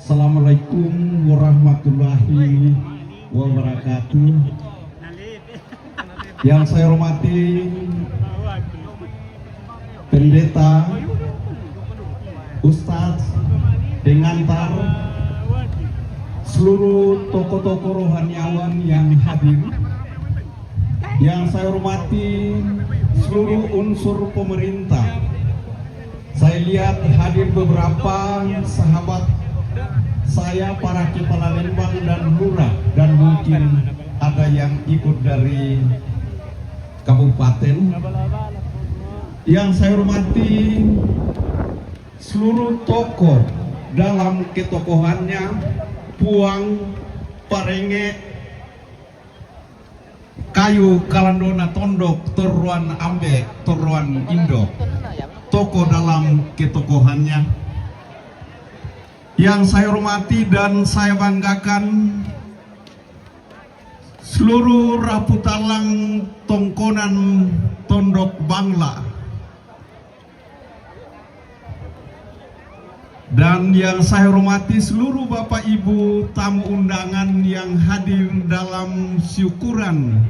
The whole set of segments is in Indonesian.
Assalamualaikum warahmatullahi wabarakatuh. Yang saya hormati Pendeta, Ustadz, pengantar, seluruh tokoh-tokoh rohaniawan yang hadir. Yang saya hormati seluruh unsur pemerintah. Saya lihat hadir beberapa sahabat saya, para kepala Lembang dan lurah, dan mungkin ada yang ikut dari kabupaten. Yang saya hormati seluruh tokoh dalam ketokohannya, Puang, Parenge, Kayu, Kalandona, Tondok, Toruan Ambek, Toruan Indo, tokoh dalam ketokohannya. Yang saya hormati dan saya banggakan seluruh Raputalang Tongkonan Tondok Bangla. Dan yang saya hormati seluruh Bapak Ibu tamu undangan yang hadir dalam syukuran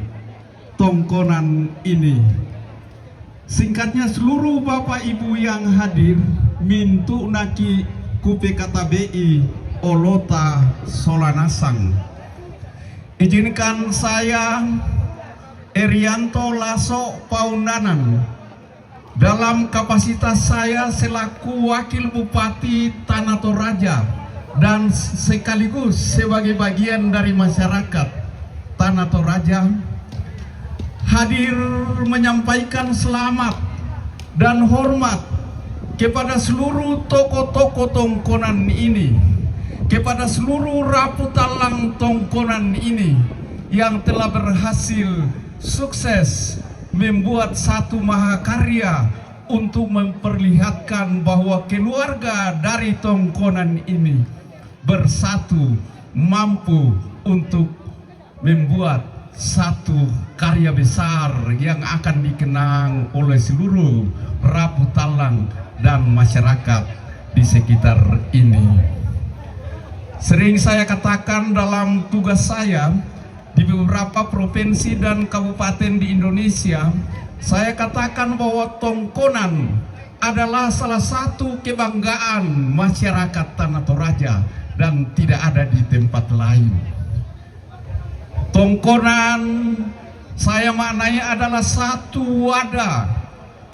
Tongkonan ini. Singkatnya, seluruh Bapak Ibu yang hadir, mintu naki kupe KTBI Olota Solanasang. Izinkan saya Erianto Lasso Paundanan dalam kapasitas saya selaku Wakil Bupati Tanah Toraja dan sekaligus sebagai bagian dari masyarakat Tanah Toraja hadir menyampaikan selamat dan hormat kepada seluruh tokoh-tokoh Tongkonan ini, kepada seluruh Raputalang Tongkonan ini yang telah berhasil sukses membuat satu mahakarya untuk memperlihatkan bahwa keluarga dari Tongkonan ini bersatu mampu untuk membuat satu karya besar yang akan dikenang oleh seluruh Raputalang dan masyarakat di sekitar ini. Sering saya katakan dalam tugas saya di beberapa provinsi dan kabupaten di Indonesia, saya katakan bahwa Tongkonan adalah salah satu kebanggaan masyarakat Tanah Toraja dan tidak ada di tempat lain. Tongkonan saya maknai adalah satu wadah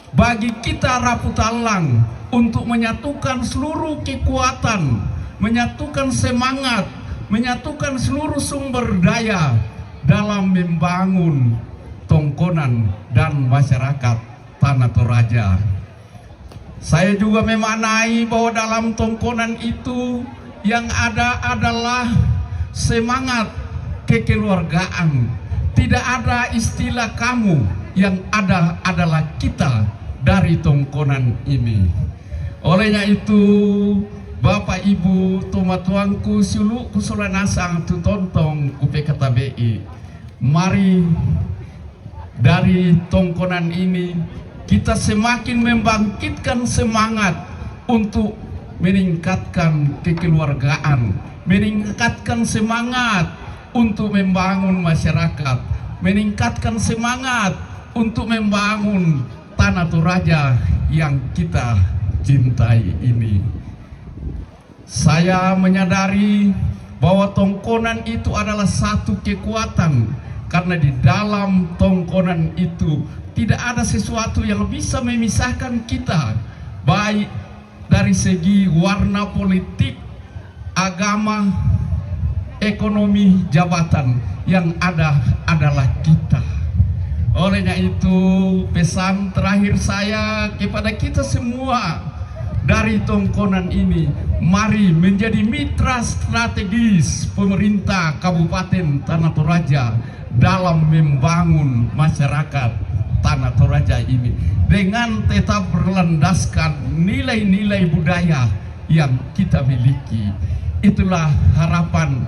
bagi kita Raputalang untuk menyatukan seluruh kekuatan, menyatukan semangat, menyatukan seluruh sumber daya dalam membangun Tongkonan dan masyarakat Tanah Toraja. Saya juga memaknai bahwa dalam Tongkonan itu yang ada adalah semangat kekeluargaan. Tidak ada istilah kamu, yang ada adalah kita dari Tongkonan ini. Olehnya itu, Bapak Ibu tomatuangku sulu kusolanasang tutontong UPKTBI, mari dari Tongkonan ini kita semakin membangkitkan semangat untuk meningkatkan kekeluargaan, meningkatkan semangat untuk membangun masyarakat, meningkatkan semangat untuk membangun Tanah Toraja yang kita cintai ini. Saya menyadari bahwa Tongkonan itu adalah satu kekuatan, karena di dalam Tongkonan itu tidak ada sesuatu yang bisa memisahkan kita, baik dari segi warna politik, agama, ekonomi, jabatan. Yang ada adalah kita. Olehnya itu, pesan terakhir saya kepada kita semua dari Tongkonan ini, mari menjadi mitra strategis pemerintah Kabupaten Tanah Toraja dalam membangun masyarakat Tanah Toraja ini dengan tetap berlandaskan nilai-nilai budaya yang kita miliki. Itulah harapan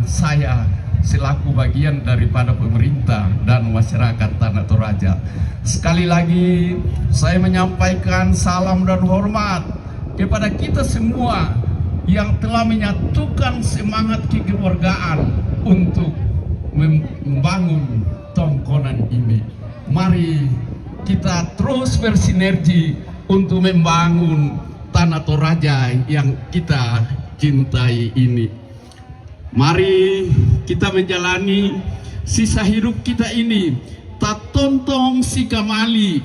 saya selaku bagian daripada pemerintah dan masyarakat Tanah Toraja. Sekali lagi saya menyampaikan salam dan hormat kepada kita semua yang telah menyatukan semangat kekeluargaan untuk membangun Tongkonan ini. Mari kita terus bersinergi untuk membangun Tanah Toraja yang kita cintai ini. Mari kita menjalani sisa hidup kita ini tak tontong si Kamali,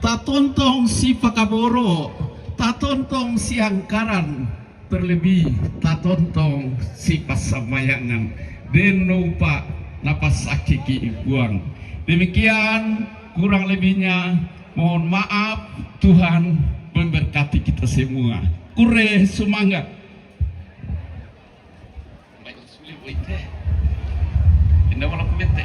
tak tontong si Pakaboro, tak tontong si Angkaran, terlebih tak tontong si Pasamayangan dan lupa napas sakiki buang. Demikian kurang lebihnya, mohon maaf. Tuhan memberkati kita semua. Kure semangat. Indah walau kebete.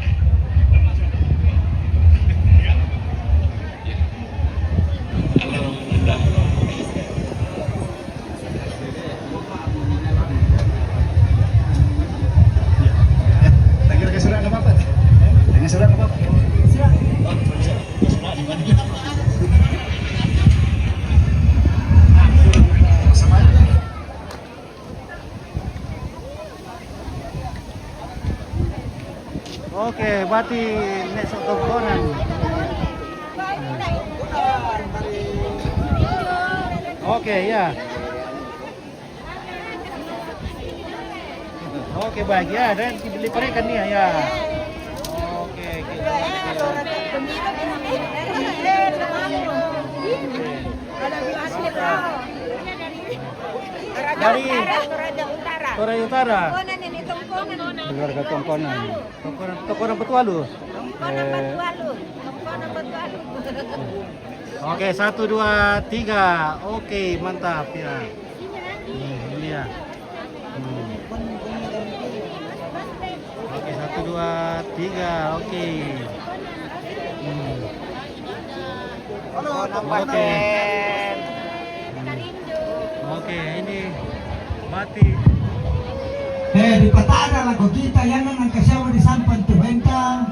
Oke, berarti next Tongkonan. Oke, ya. Oke, baik ya. Dan dibeli kan nih ya. Oke, kita. Dari Toraja Utara. Keluarga Tongkonan. Tongkonan Betualu. Oke, 1, 2, 3. Oke, mantap ya. Ini ya. Oke, 1, 2, 3. Oke. Oke. Oke, ini mati. Di patada lagu kita yan ang kasyawa di Sampan Tubenta.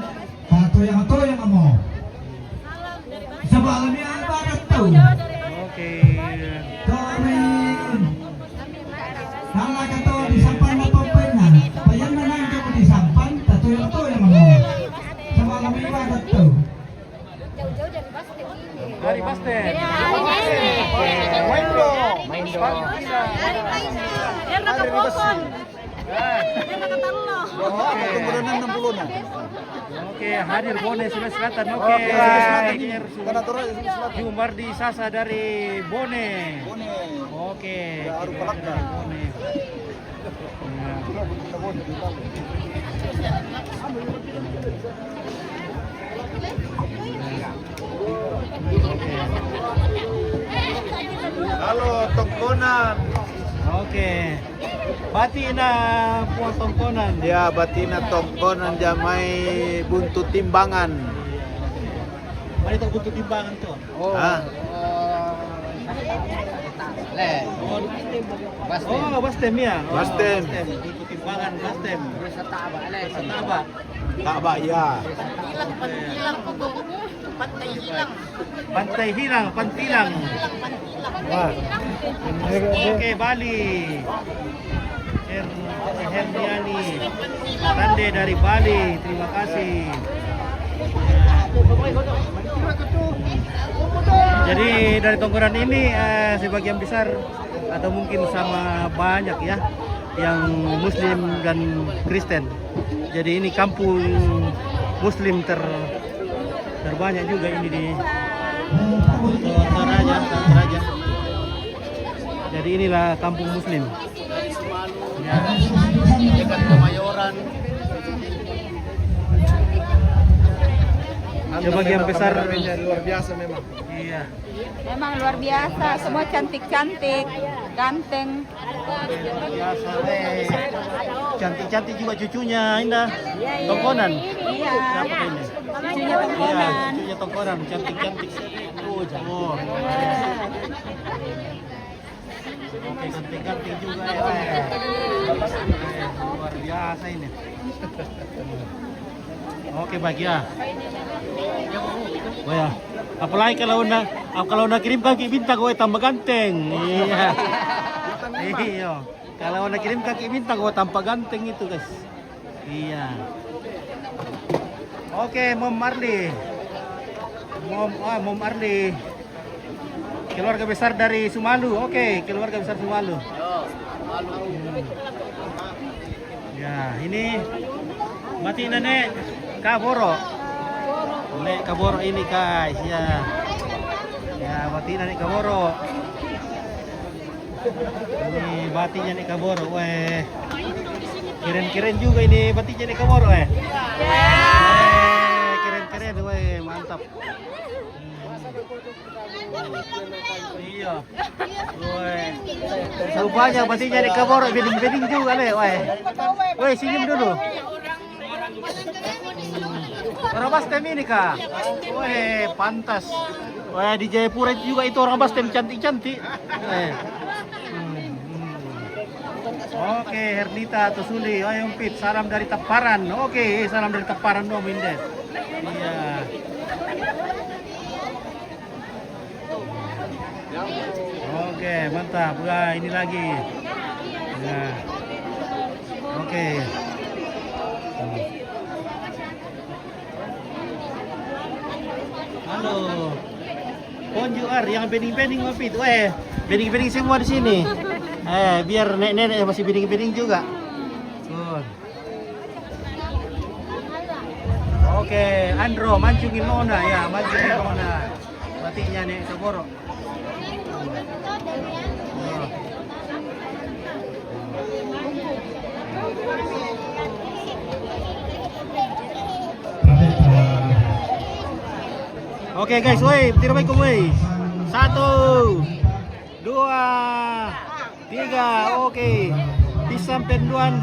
Tuyang mo. Sa balang niya ang barat to. Oke. Torin. Nalaga to di Sampan na Pampena. Payan manangga mo di Sampan. Tuyang mo. Sa balang niya barat to. Dari Basten. Maindo. Oke, hadir Bone Sulawesi Selatan. Oke, hadir Jumardi Sasa dari Bone. Oke, dari Bone. Halo Tongkonan. Oke. Batina puang Tongkonan. Ya, batina Tongkonan jamai buntu timbangan. Mana itu butuh timbangan tuh? Ah, Oh, Bastem ya. Oh, Bastem. Butuh timbangan Bastem. Setaba. Ka'bah ya. Pantai Hilang, Pantilang. Oke, Bali. Herdiani Rande dari Bali, terima kasih. Jadi dari Tongkonan ini sebagian besar atau mungkin sama banyak ya yang Muslim dan Kristen. Jadi ini kampung Muslim terbanyak juga ini di Toraja. Jadi inilah kampung Muslim. Ya. Dekat Kemayoran. Sebagian besar luar biasa memang. Iya. Memang luar biasa, semua cantik-cantik, ganteng. Biasa. Cantik-cantik juga cucunya Indah. Tongkonan. Iya. Siapa ini? Cucunya Iya, Tongkonan. cucunya Tongkonan, cantik-cantik. Oh. Oke, cantik-cantik juga ya. Luar biasa ini. Oke, baik ya. Oh ya. Apalagi kalau nak kirimkan ke bintang, gue tambah ganteng. Iya. Iya. Kalau nakirim kaki bintang, oh tanpa ganteng itu guys. Iya. Oke, Mom Arli. Mom Arli. Keluarga besar dari Sumalu. Oke, keluarga besar Sumalu. Ya, ini mati nenek Kaboro. Nenek Kaboro ini guys, ya. Ya, mati nenek Kaboro. Ini batinya nih Kaboro, weh. Keren-keren juga ini batinya nih Kaboro, weh. Keren-keren, weh, mantap. Iya. Weh. Rupanya batinya nih Kaboro, beding-beding juga nih, weh. Weh, senyum dulu. Orang Bastem ini kah? Weh, pantas. Weh, di Jayapura juga itu orang Bastem cantik-cantik. Oke, Hernita Tosuli, ayo Pit, salam dari Teparan. Oke, salam dari Teparan dong, Mindes. Iya. Oke, mantap. Wah, ini lagi. Nah. Oke. Halo. Bonjour, yang bening-bening Pit. Weh, bening-bening semua di sini. Biar nenek-nenek masih bening-bening juga. Oke, Andro mancungin Nona ya, mancungin Nona. Matinya nih Kaboro. Oke guys, woi, tiro baik woi. 1, 2, 3, oke. Pisang penduan,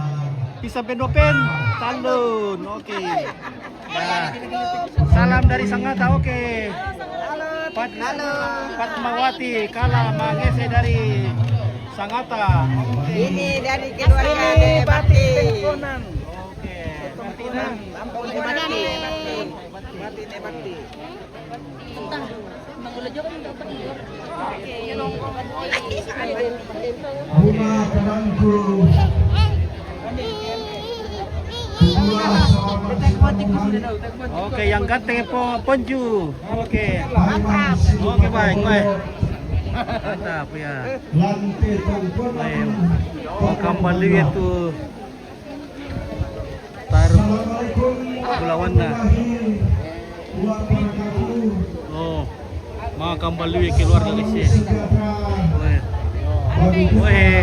tandun, oke. Nah, salam dari Sangatta, oke. Fatmawati, Kala Mangese dari Sangatta. Ini dari keluarga Bati. Oke. Martina, Bati. Bunga kenangku. Oke, yang ganteng Ponju. Oke. Oke, baik. Mantap ya. Baik. Oh, kembali itu taruh Kulawana. Oh, mau kembali keluarga guys. Weh,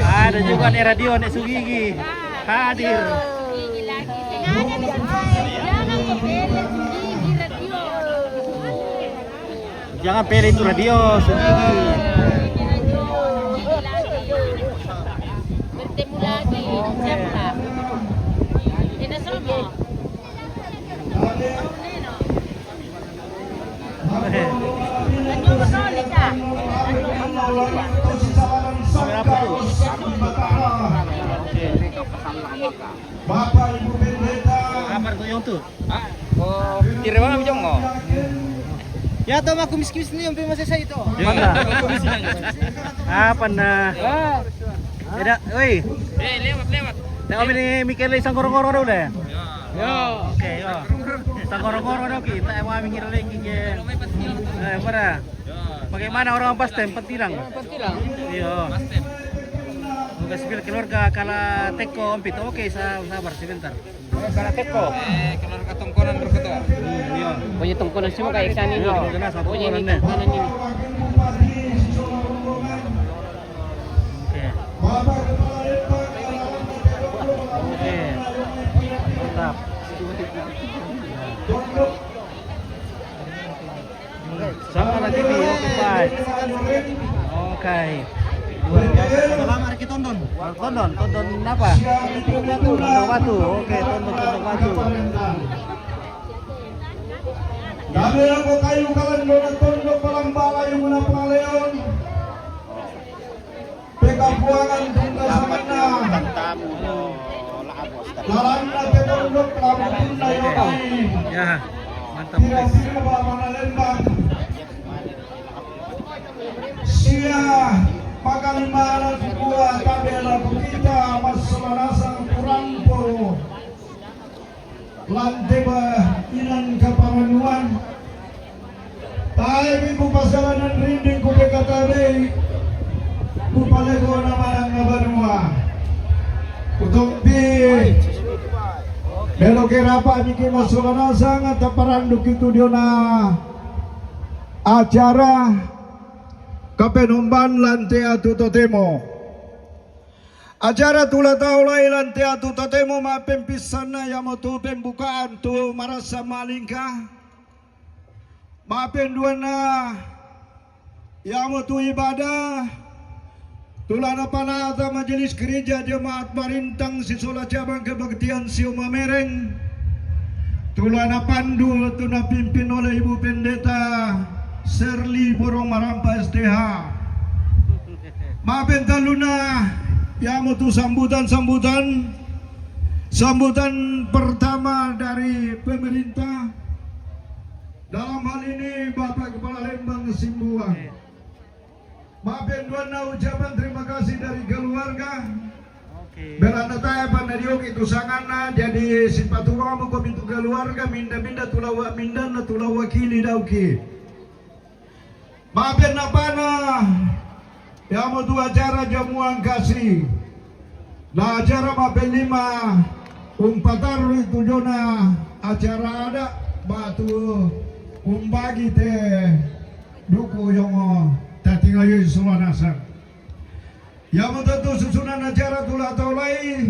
ada juga nih radio nih Sugigi hadir. Jangan pilih itu radio Sugigi. Bertemu lagi. Siapa? Ini semua. Bapak Ibu Pendeta. Apa tuh yang tuh? Kira bijong mo. Ya to aku miskin ni yung masih saya itu. Apa na? Ada, oi. Lewat. Tak kami ni Mikel isang korong-korong daw dah. Yo. Oke, yo. Isang korong-korong daw kita ay mga mingir lagi ke. Para. Bagaimana orang Bastem Petilang? Iya. Bukan sebil keluarga kala teko ompit. Oke, sabar sebentar. Kala teko. Keluarga tongkonan berkata. Iya. Punya tongkonan semua kayak ikan ini. Punya ini tongkonan ini. Oke. Oke. Mantap. Sama lagi TV, oke baik. Oke. Selamat kita tonton. Tonton apa? Tonton batu. Oke, tonton batu. Dami ako kayo kalando na tondo palambala yung mga pangaleon. Pekapuangan tunda sa mana. Lalang na tondo palambun na yun. Ya, mantap. Sila ba manalembang? Siya Makalima sebuah tabela kita masalah kurang po lanteba inan kapanganuan tayo ko pasalanan rinding ko katabi kupalego naman ang nabanua untuk bi belo kerapa ni masalah nasang at paranduk itu dia na acara Kapenumban Lante Atu Totemo. Acara tula taulai Lante Atu Totemo mapempisana yang tu pembukaan tu marasa malingka. Mapenduana yang tu ibadah. Tulana panata majelis gereja jemaat Marintang Sisola cabang kebaktian Sioma Mereng. Tulana pandu tuna pimpin oleh Ibu Pendeta Serli Borong Marampa STH. Maafin taluna yang mutu sambutan pertama dari pemerintah. Dalam hal ini Bapak Kepala Lembang Simbuang. Maafin dua ucapan terima kasih dari keluarga. Belanda taya panadiok itu sangana jadi sifat uang itu keluarga minda tulawa minda na tulawa kili dauki. Maafin napana yang mau acara jamuan kasih. Nah acara maafin 5 umpatar itu jona acara ada batu umbagi teh duku yang tatinga yoi semua nasar. Yang mau tentu susunan acara tulah tolai.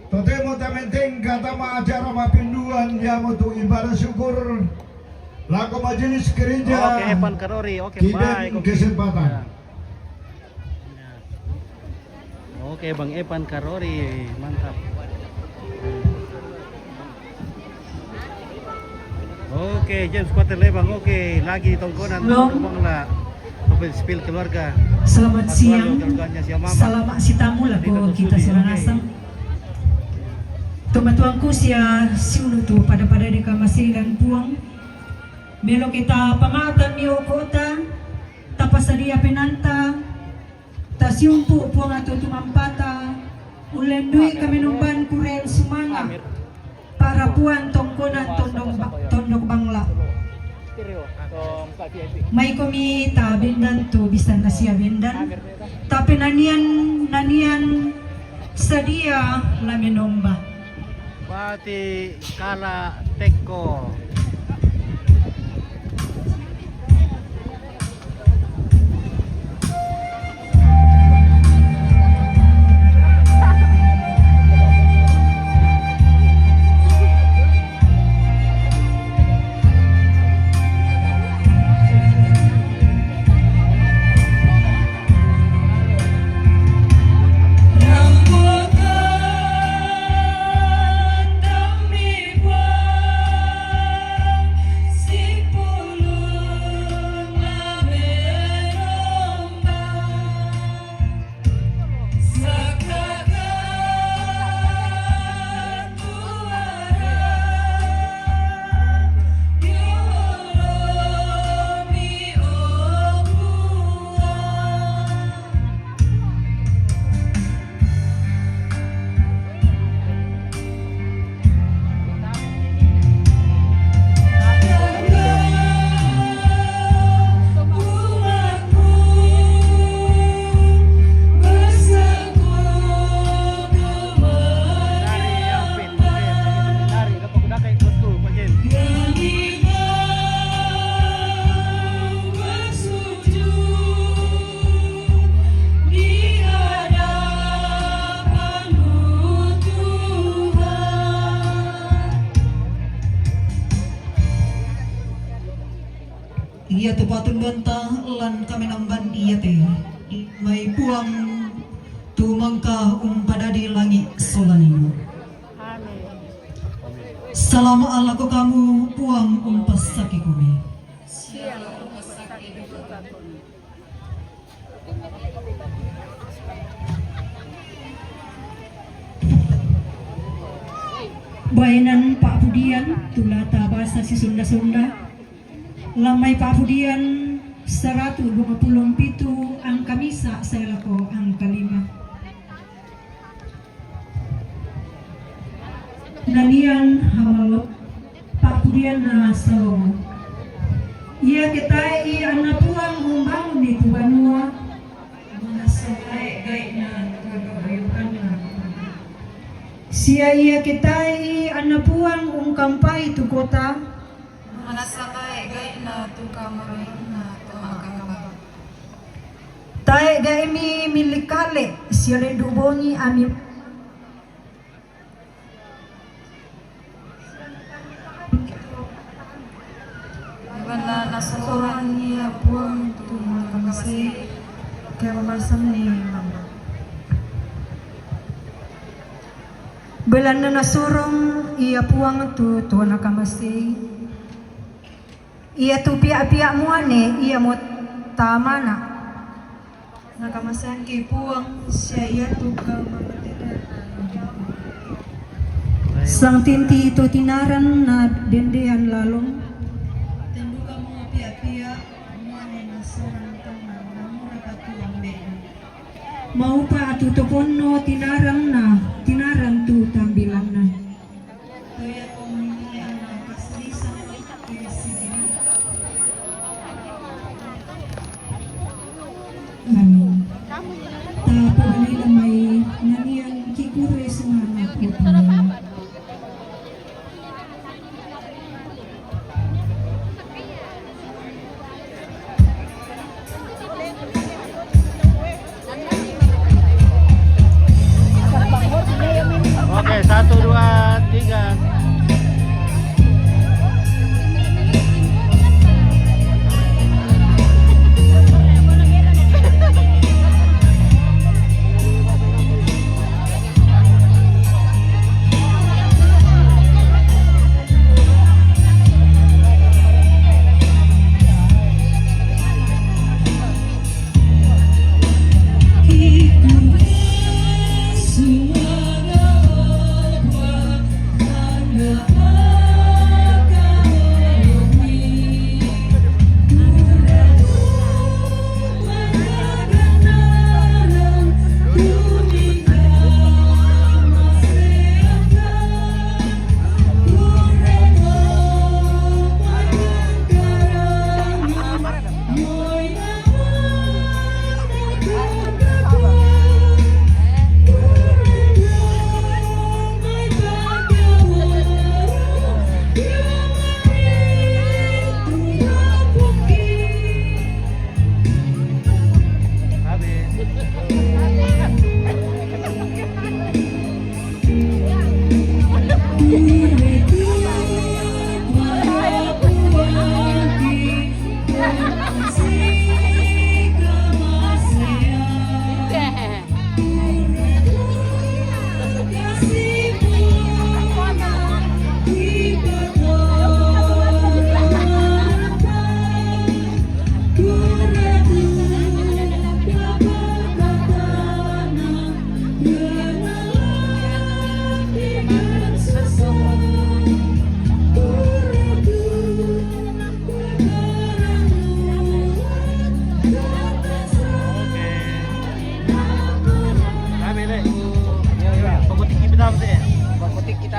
Totemo tamenteng kata ma acara maafin duan yang mau ibadah syukur. Laku majelis gereja. Oke, Evan Karori. Oke, baik. Kesempatan. Oke, Bang Evan Karori. Mantap. Oke, James Kuaterle Bang. Oke, lagi tongkonan Bang lah. Open spill keluarga. Selamat siang. Selamat sitamu lah kita siranasang. Tumatuangku siya sinuto pada deka masih dan puang. Melo kita pangatan niyo kota tapasadia penanta tasiumpu puang ato tumampata ulendui kami numban kuren sumanga para puan tongkonan tondok bangla may komita bendan to bisan na siya bendan tapi nanian sadia laminomba Pati Kala Teko. Iya tu patun banta lan kami namban iya teh may puang tumangka padadi langit solani. Salam Allah ko kamu puang pasaki kumi. Bainan Pak Budian tulata bahasa si Sunda-Sunda. Lamay Pak Budian 127 ang ang kamisa sa ilako ang kalima. Nanian hamalok papudian na salong. Ia kita anapuang umbangon ni Tubanua mga sakay gay na kagabayukan na. Siya ia kita anapuang kampay tu kota mga sakay gay na tu kamay na tumakakaba. tay gay mi milikale siya rin dubongi ami Bala nasusuran niya buang tu makakasi kaya mamasam ni mama. Belan na nasurong iya puang tu nakamasi. Iya tu pia-pia mo ane iya mo tama na. Nakamasan kay puang siya iya tu kamatira. Sang tinti itu tinaran na dendean lalong. Tenduka mga pia-pia mga nasuran tanang namura katuang ben. Mau pa atutupon no tinaran tu tambilan na. Kaya kung hindi ang nakasalisan kaya sige. Amin. Tapo nila may nanian kikure sumana ko. Oke, 1, 2, 3.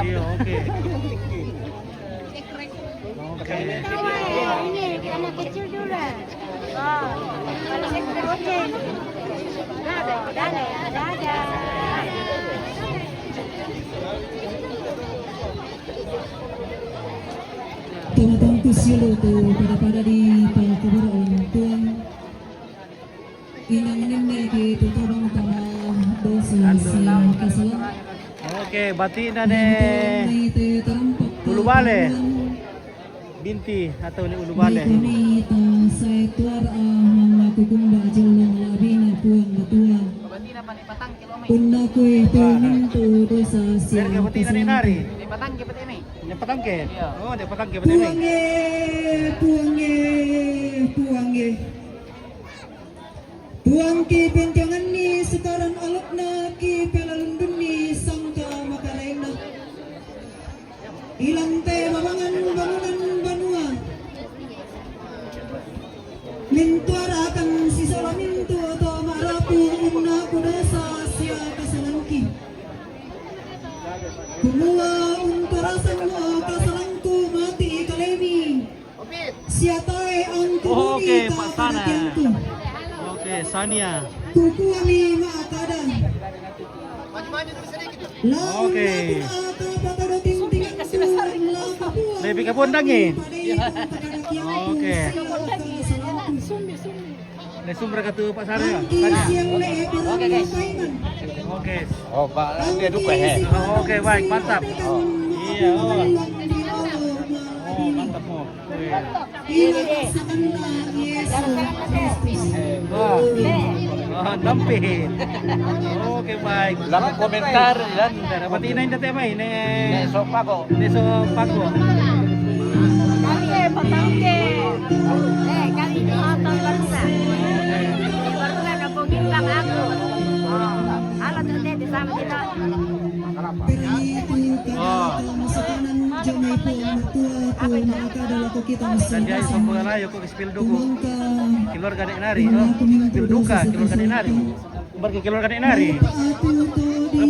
Iya, oke. Oke. Ini anak kecil dulu. Oh, oke. Ada. Tumatang kusilo tu pada di pakubur orang tuang. Inang nene ki tutubang tama dosa sa kasalan. Oke, batina de Ulu Bale. Binti atau ni Ulu Bale. Ini ta saya tuar ang kukumba jolong labi na puang batua. Punna ko ito minto dosa siya. Biar batina ni nari. Di patangke peti ini. Ni patangke. Oh, ni patangke peti ini. Puange. Puang ki benjangan ni sekarang alok na ki pelalundun ni sangka makalain na. Ilang te mabangan bangunan banua. Mintuara akan si solo mintu to Kumua umparasan mo kasalangku mati kalemi. Siatae ang Oke, tuhuni Pak Sana. kakadatianku. Oke, Sania. Kukuami maakada. Oke. Lebih ke bondangi. Oke. Le sumber ke tu Pak Sana. Sania. Oke. Oh, Pak, dia duka he. Oke, baik, mantap. Iya, oh. Oh, mantap, oh. Oh, nampit. Oke, baik. Lalang komentar dan Dapat inain dati mai ne. sok pago. Neso Pago. Kali patangke. Kali itu atau Baruna. Baruna gabungin bang aku. Alat tadi di sama kita. Dan dia sambungan ayo kok spil duku. Keluarga dek nari. Oh, spil duka keluarga dek nari. Pergi keluarga dek nari.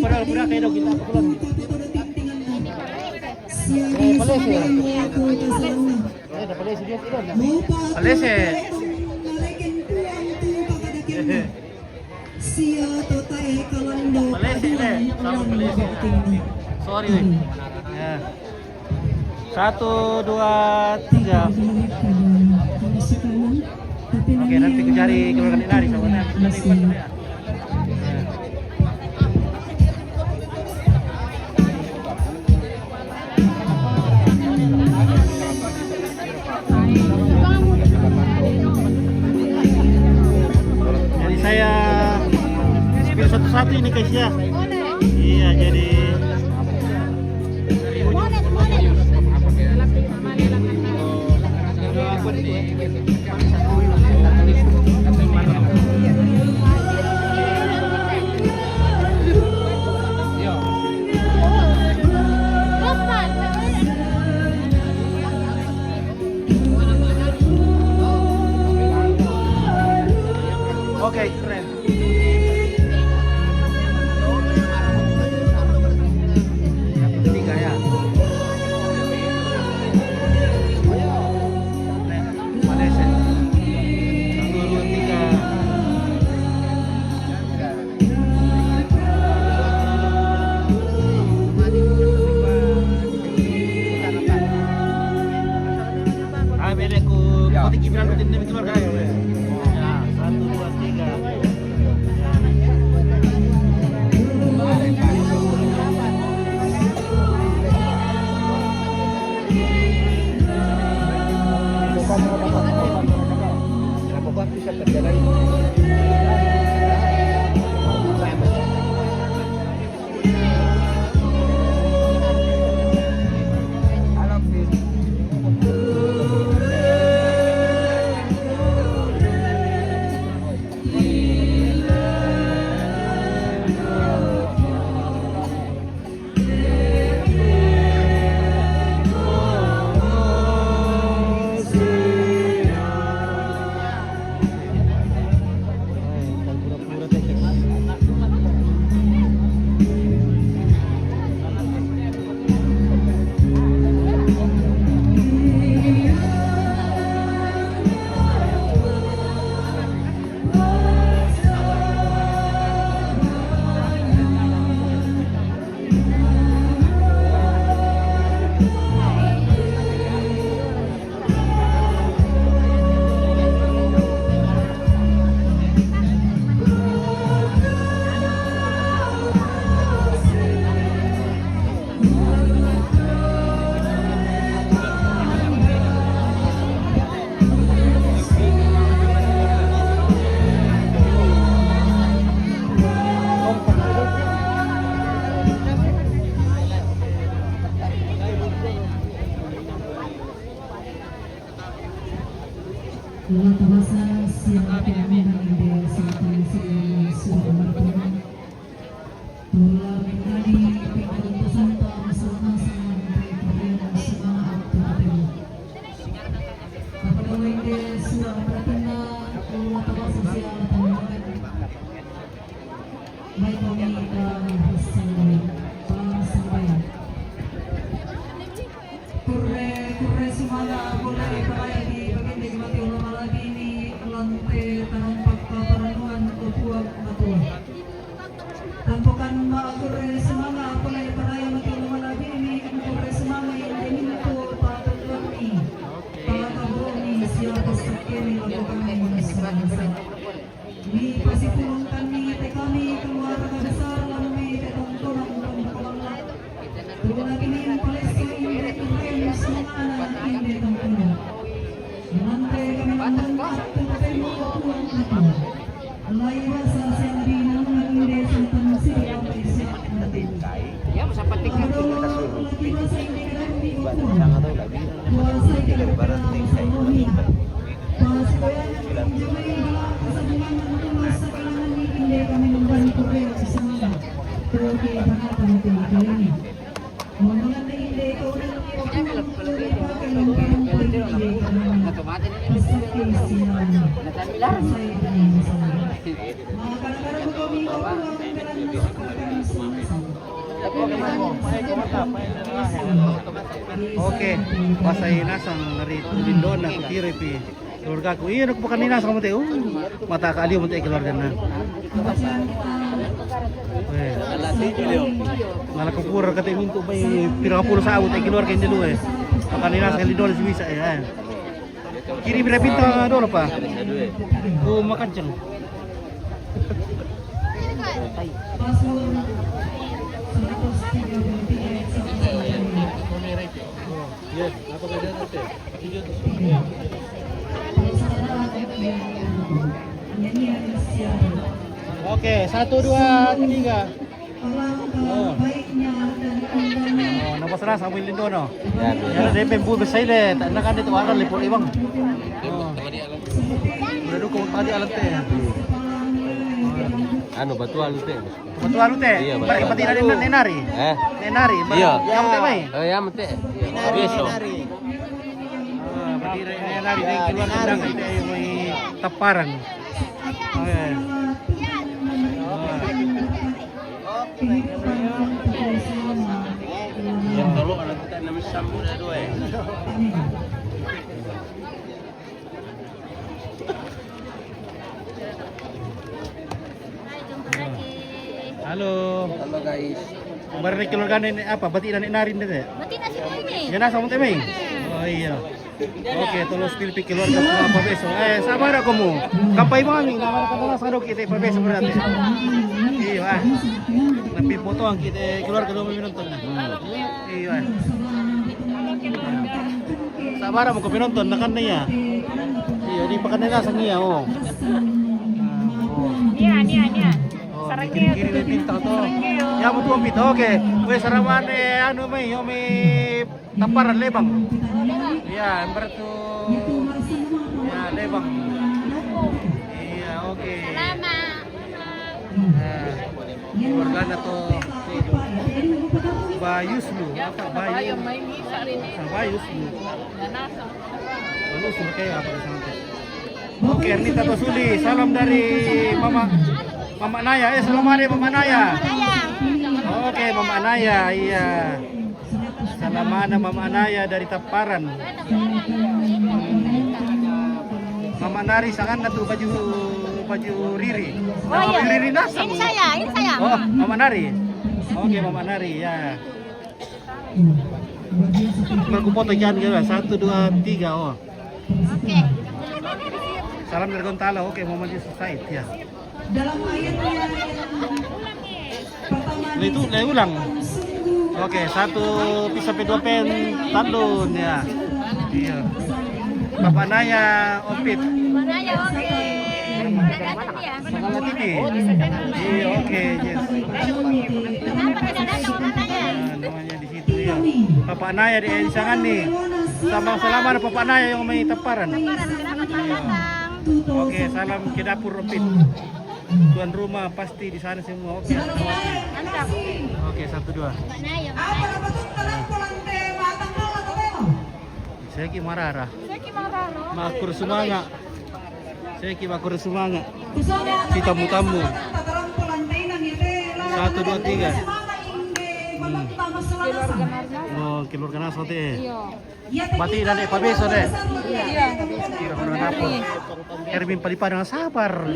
Padahal pura kayak dok kita pulang. Palese. Palese deh. Sama palese. Sorry weh. Ya. 1, 2, 3. Oke, nanti ku cari keluarga dek nari soalnya nanti buat ya. Jadi saya spill satu-satu ini guys ya. Iya, jadi Oke, keren. Makure semanga apalay paraya matulungan ini makure semanga yang deminto patulungi. Patabroni siapa sekali lakukan semasa. Di pasipulong kami kami keluarga besar kami tetanggungan dan kolongan. Tuhan kini Palestina ini keren semana ini tanggungan. Nanti kami mengucap terima kasih. Mulai masa sendiri ini sampai siap siap nanti. Ya masa penting kan kita suruh. Oke, pasay nasang narito Lindon na kutiri pi. Keluarga ko, iya nagpakan nina sa kamote. Mata kaaliw mo tayo keluarga na. Nalakapura ka tayo minto ba pirakapulo sa awot ay keluarga yung dalo Pakan nina sa Lindon si Bisa ya. Kiri pinapinta doon pa. Makan dyan. Yes, apa kaya natin? Oke, 1, 2, 3. Oh, nabas na sa Lindo no. Yan na din pembu beside. Tanda kan dito aral lipol ibang. Oh. Udah ko tadi alam te. Anu batu alu teh. Batu alu teh. Bari pati na din nenari. Nenari. Iya. Yang teh mai. Oh ya mete. Biasa. Pati na nenari dai keluar sedang ide may taparan. Oke. Yang dulu anak kita nama sambung dah dua. Halo. Halo guys. Kemarin keluarga ini apa? Batik dan narin deh. Batik nasi ini. Ya nasa mo temay. Oh iya. Oke, tulos pilih keluarga ko apa beso. Sabar ako mo. Kampay mo kami, naman ka na sa kita pa beso berarti. Iya. Napi foto ang kita keluarga do minonton na. Iya. Sabar mo ko minonton nakan niya. Iya, di pakan na sa niya oh. Nia. Kiri na pinta to. Ya mo tuong pito. Oke. Wes saraman anu may taparan lebang. Iya, berarti ya lebang. Iya, oke. Salamat. Keluarga na to Bayuslu. Apa Bayu? Bayuslu. Lalu suruh kayak apa di sana? Oke, Ernita Tosuli. Salam dari Mama Naya. Salam dari Mama Naya. Oke, Mama Naya. Iya. Salam mana Mama Naya dari Taparan. Mama Nari sangat tuh baju Riri. Oh iya. Riri Nasam. Ini saya. Oh, Mama Nari. Oke, Mama Nari ya. Aku foto jangan gitu. 1, 2, 3 oh. Oke. Salam dari Gontala. Oke, Muhammad Yusuf Said ya. Dalam ayatnya yang pertama Itu ulang. Oke, 1 pisau sampai 2 pen tandun ya. Iya. Bapak Naya Opit. Mana ya oke. Sekolah TV. Iya, oke, yes. Kenapa tidak ada orang Naya? Namanya di situ ya. Bapak Naya di sangan nih. Sambang selamat Bapak Naya yang main Taparan. Kenapa datang? Oke, salam ke dapur Opit. Tuan rumah pasti di sana semua. Oke. Mantap. Oke, 1, 2. Mana ya? apa dapat talang pulang teh matang bola atau teh? Saya ki marara. Saya gimana lo? Makur semangat. Saya ki makur semangat. Kusana Si tamu-tamu. talang pulang teh nang ite. 1, 2, 3. Iya. Oh, keluarga naso teh. Ya, Mati dan Pak Beso deh. Iya. Kira orang dapur. Erwin Palipa dengan sabar.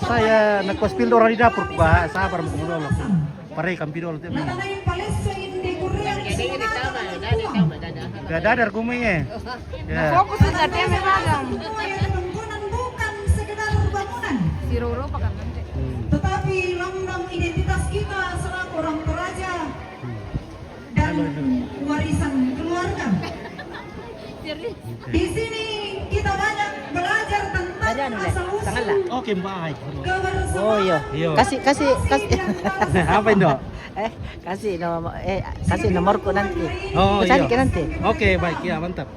Saya nekos pil orang di dapur, Pak. Sabar mau menolong. Pare kampidol te. Natanayin palesa hindi Korean sinunatan ang tuwang. Dadar kumenge. Ya. Fokus sa dati may magang. Semua yang tungkunan bukan sekedar bangunan. Si Roro pa kan nanti. Tetapi lambang identitas kita selaku orang Toraja dan warisan keluarga. Di sini kita banyak belajar tentang asal-usul Oke, baik. kebersamaan. Oh iya. Iya. Kasih Apa itu? kasih nomorku nanti. Oh, Aku cari iya. ke nanti. Oke, baik ya, mantap.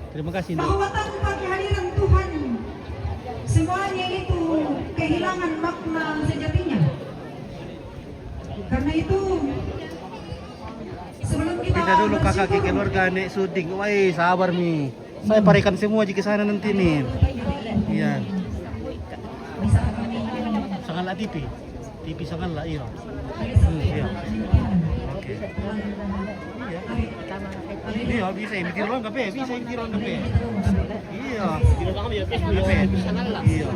Terima kasih, Nduk. Bahwa tanpa kehadiran Tuhan semuanya itu kehilangan makna sejatinya. Karena itu sebelum kita Pindah dulu kakak ke keluarga nek syuting. Woi, sabar Mi. Saya parikan semua jika sana nanti nih. Iya. Sangatlah TV. TV sangatlah iya. Iya. Oke. Iya. Iya, bisa ini tiruan kape, bisa ini tiruan kape. Iya. Iya.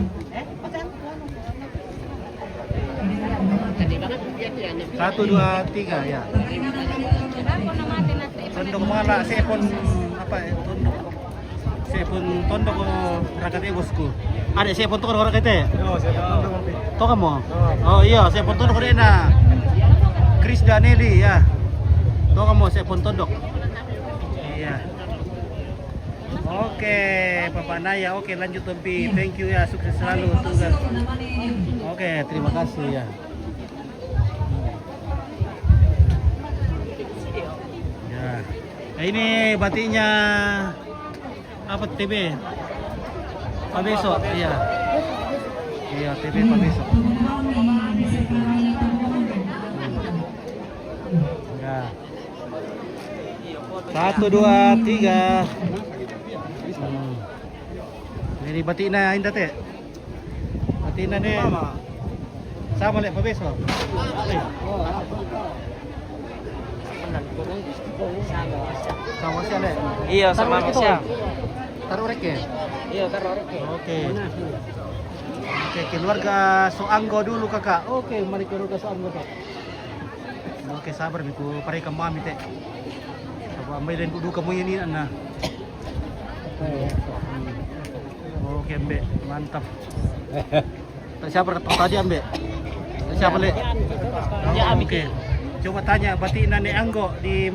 Satu, dua, tiga ya. Tondok mala sepon apa ya? Tondok. Sepon tondok ko rakat bosku. Ada sepon tondok rakat eh? Oh, sepon tondok. To kamu? Oh iya, sepon tondok ko na. Chris Danelli ya. To kamu sepon tondok. Iya. Oke, Bapak Naya. Oke, lanjut Tompi. Thank you ya, sukses selalu tugas. Oke, terima kasih ya. Ya. Nah, ini batiknya apa TB? Pak Besok, iya. Iya, TB Pak Besok. Ya. 1, 2, 3. Ini batiknya indah teh. Batiknya nih. Sama lek Pak Besok. Sama siapa lek? Iya, sama Masya. Taruh rek ya? Iya, taruh rek. Oke. Oke, keluarga Soanggo dulu kakak. Oke, mari keluarga Soanggo tak. Oke, sabar biku pare ka mami teh. Coba ambil dan kudu kamu ini nah. Oke, Mbak, mantap. Siapa tadi Mbak? Siapa lek? Ya, oke. Coba tanya batik Nane Anggo di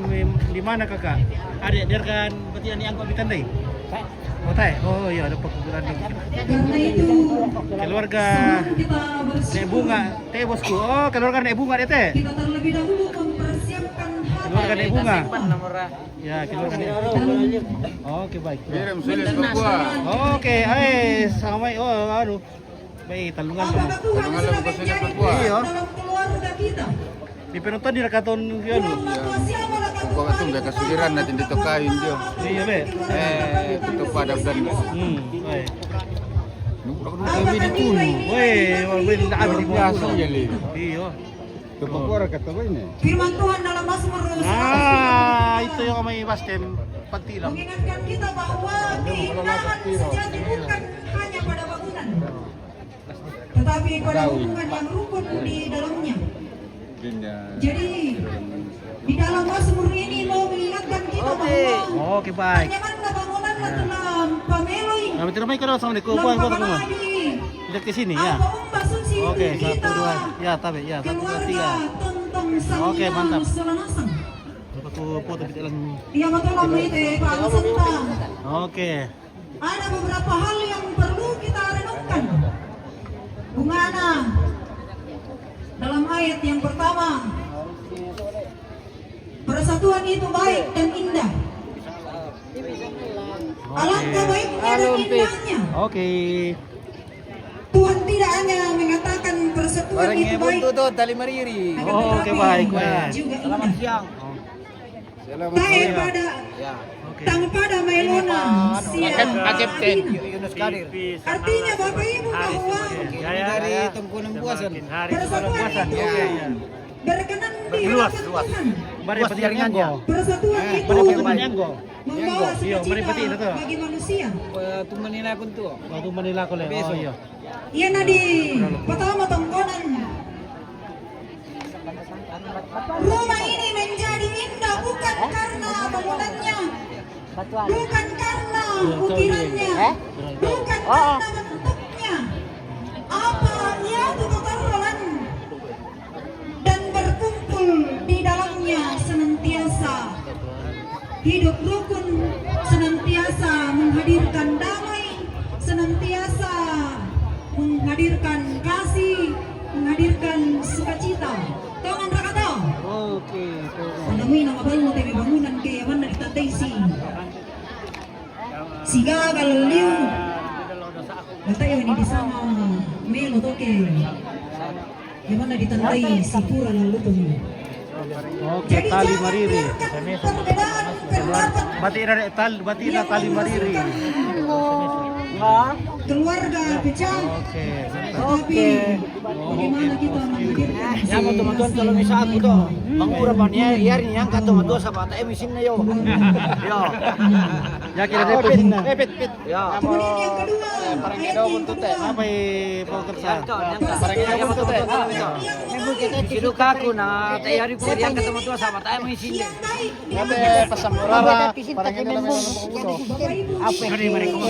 mana kakak? Ada kan batik Nane Anggo di Tandai? Oh, tay. Oh iya, ada perkumpulan di Karena itu keluarga sebelum kita Nek Bunga, teh bosku. Oh, keluarga Nek Bunga deh teh. kita terlebih dahulu mempersiapkan Keluarga Nek Bunga. Nomornya. Ya, keluarga Nek Bunga. Oke, baik. Kirim sulit Papua. Oke, sama aduh. Baik, talungan dong. apakah Tuhan Jangan sudah lupa sini, menjadi Papua. Tuhan Iya. dalam keluarga kita? Di penonton di rakaton anu. Tuhan siapa laka Pokoknya tuh mereka suliran nanti ditokain jo. Iya, Be. Tutup padam dan Baik. kami di kuno. Woi, woi, tidak habis di Biasa bawah. ya li. Iya. Ke Papua kata apa ini? Firman Tuhan dalam Mazmur 119 Nah, itu yang kami Bastem Patilam. mengingatkan kita bahwa keindahan sejati bukan hanya pada bangunan, tetapi pada hubungan yang rukun di dalamnya. Jadi di dalam Mazmur ini mau mengingatkan kita bahwa Oke, baik. bagaimana bangunan dalam pameloi Nah, betul mai kalau sama ku buang kota semua. lampak Lihat ke sini ya. Oke, 1, 2. Ya, tabe. Ya, 1, 2, 3. Oke, mantap. Aku foto di dalam. Iya betul Om itu Pak Sentang. Oke. Ada beberapa hal yang perlu kita renungkan. Bungana dalam ayat yang pertama, persatuan itu baik dan indah. Alangkah baiknya dan indahnya. Oke. Tuhan tidak hanya mengatakan persatuan itu baik, tuh tali mariri. akan Oh, oke, tetapi baik, baik. juga indah. Siang. Tae pada Ya. tang pada Melona siang Kapten Adina. Yunus Kadir. Artinya Bapak Ibu bahwa Dari Tengkunan Puasan. persatuan itu berkenan di hadapan Tuhan. Mari peti nyanggo. Persatuan itu Mari peti nyanggo. membawa Iya, mari peti sukacita itu tuh. bagi manusia. Tuman nila pun tuh. Waktu Manila ko le. Oh iya. Ia nadi pertama tongkonan Rumah ini menjadi indah bukan karena bangunannya, bukan karena ukirannya, bukan karena bentuknya. Apa ia kekekalan dan berkumpul di dalamnya senantiasa hidup rukun, senantiasa menghadirkan damai, senantiasa menghadirkan kasih, menghadirkan sukacita. Tongan rakata. Oke. Panamui nama baru TV bangunan kaya mana ditandai si gagal liu. Bata ini di sana melo toke. Gimana ditandai si pura lalu tuh. Oke, tali mariri. Perbedaan pendapat Bati na tali mariri. keluarga pecah. Tapi bagaimana kita menghadirkan Ya mo tumatun tolo mi sa ako to. Mangura ba niya yari yang ka tumatun sa bata emisin na yo. Yo. Ya kira repit na. Pit. Yo. kemudian yang kedua ayat yang kedua Apa pagkersa? Parang kaya mo to te. Siluka ko na tayari ko yang ka tumatun sa bata emisin. yang baik Ate pasamurara. Parang hindi naman Bapak Ibu Apa ini mereka mo?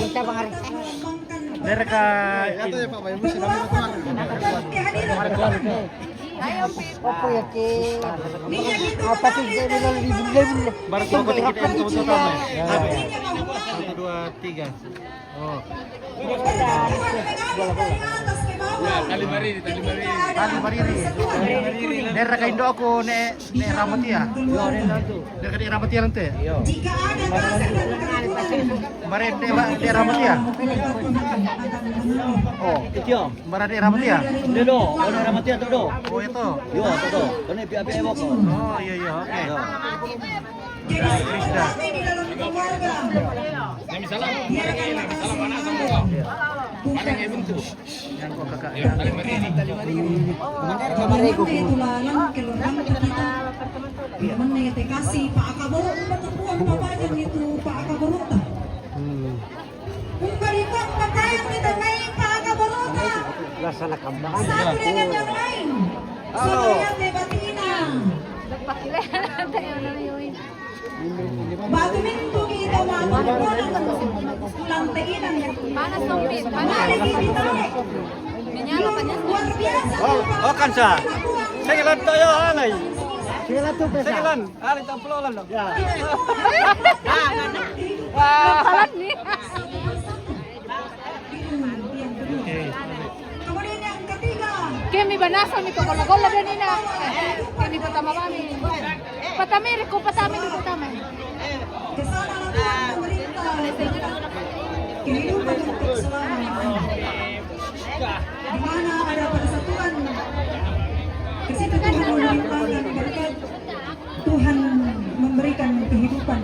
Mereka kehadiran Opo ya ke. minyak itu Apa sih mengalir jadi dari libur-libur. baru kau ketik kita itu Artinya pertama. bahwa 1 2 3. Oh. Tuhan mengalir dari atas ke bawah. Tali mariri. Tali mariri. Dari ka Indo ako ne Ramatia. Dari ka di Ramatia nanti. Jika ada kasih dan keraguan, Bare de Ramatia. Oh, itu. Bara de Ramatia. Dedo, ono ramati ato do. Oh itu. Yo, to. Ono piapi mo ko. Oh iya oke. jadi kami di dalam keluarga. Yang kok kakak. Bagaimana itu lalang keluarga kita. Bagaimana itu kasih Pak Akaboro bertepuan papanya itu Pak Akaboro. Memberikan pakaian kita main Pak Akaboro. Lasana kambang. Satu dengan yang lain. Saya Batina. Bago minto kita makakunan lantainan. Panas tong pit. Mali ditarik. Minyala pa niya. Luar biasa. Oh kansa. Segilan tayo anay. Sekilan, ari tamplolan lo. Ya. Palat ni. Kemudian yang ketiga, Kami banasan ni kokola-kola din nina. Kami patama kami. Patami ko patami ko patami. kesalahan pemerintah kehidupan untuk selamanya. Di mana ada persatuan, ke situ Tuhan melimpahkan berkat, Tuhan memberikan kehidupan.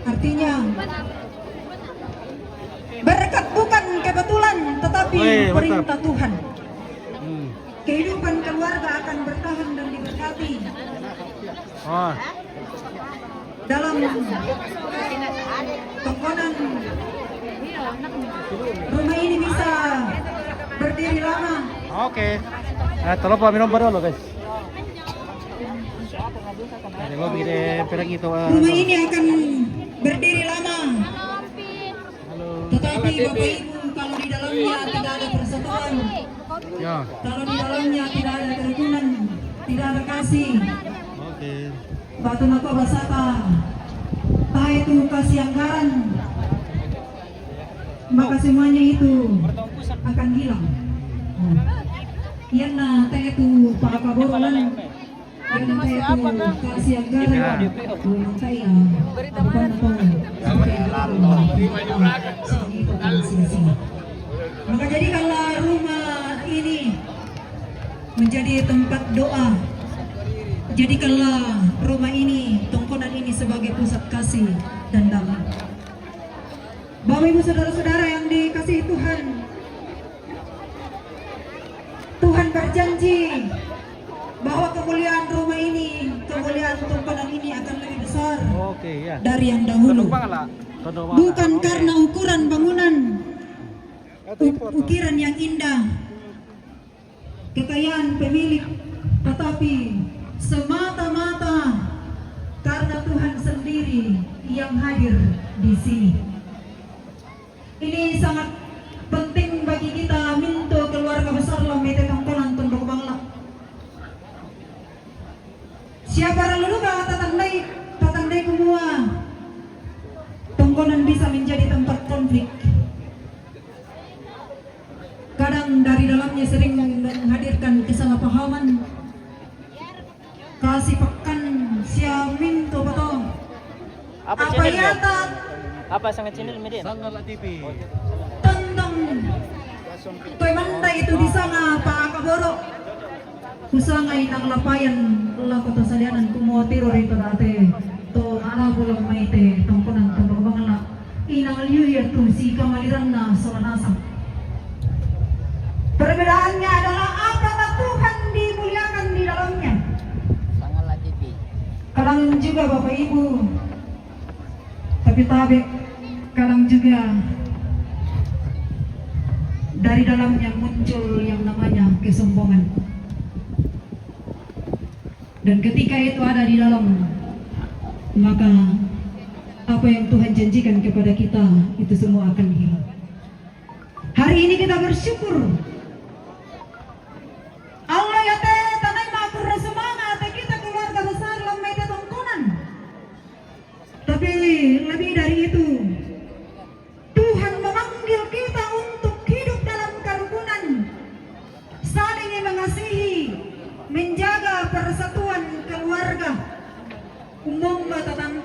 Artinya berkat bukan kebetulan, tetapi Wih, mantap. perintah Tuhan. Kehidupan keluarga akan bertahan dan diberkati. Oh. Dalam tongkonan rumah ini bisa berdiri lama. Oke. Tolong pa minum baru lo guys. Jadi lo bigyan perang itu. Rumah ini akan berdiri lama. Tetapi Bapak Ibu, kalau di dalamnya tidak ada persatuan, Ya. kalau di dalamnya tidak ada kerukunan, tidak ada kasih, Oke. batu nako basata, tak itu kasih anggaran, maka semuanya itu akan hilang. Yan na tayo itu pakakaboran, yan na tayo itu kasih anggaran, yan tayo apa na to, maka jadikanlah rumah ini menjadi tempat doa. Jadikanlah rumah ini, tongkonan ini sebagai pusat kasih dan damai. Bapak Ibu saudara-saudara yang dikasihi Tuhan, Tuhan berjanji bahwa kemuliaan rumah ini, kemuliaan tongkonan ini akan lebih besar Oke ya. dari yang dahulu. Bukan karena ukuran bangunan, ukiran yang indah, kekayaan pemilik, tetapi semata-mata karena Tuhan sendiri yang hadir di sini. Ini sangat penting bagi kita minto keluarga besar Lamete Tongkonan Tondok Bangla. Siapa lalu tatandai kumua Tongkonan bisa menjadi tempat konflik. Kadang dari dalamnya sering menghadirkan kesalahpahaman, kasih pekan siamin to betul. Apa yata Apa sangat channel media? Sanggala TV. tentang toy mandai itu di sana Pak Kaboro. Kusangay ng lapayan la ko to salianan kumo tiro rito dati. To ana bulang maite tongkonan tondok bangla. Inang liuya tu si kamaliran na soranasa. Perbedaannya adalah apakah Tuhan dimuliakan di dalamnya. Sanggala TV. Kadang juga Bapak Ibu, tapi kadang juga dari dalamnya muncul yang namanya kesombongan. Dan ketika itu ada di dalam, maka apa yang Tuhan janjikan kepada kita itu semua akan hilang. Hari ini kita bersyukur. Allah ya teh tanai makur semangat kita keluarga besar Lamete Tongkonan. Tapi lebih dari itu, Tuhan memanggil kita untuk hidup dalam kerukunan, saling mengasihi, menjaga persatuan keluarga. Umum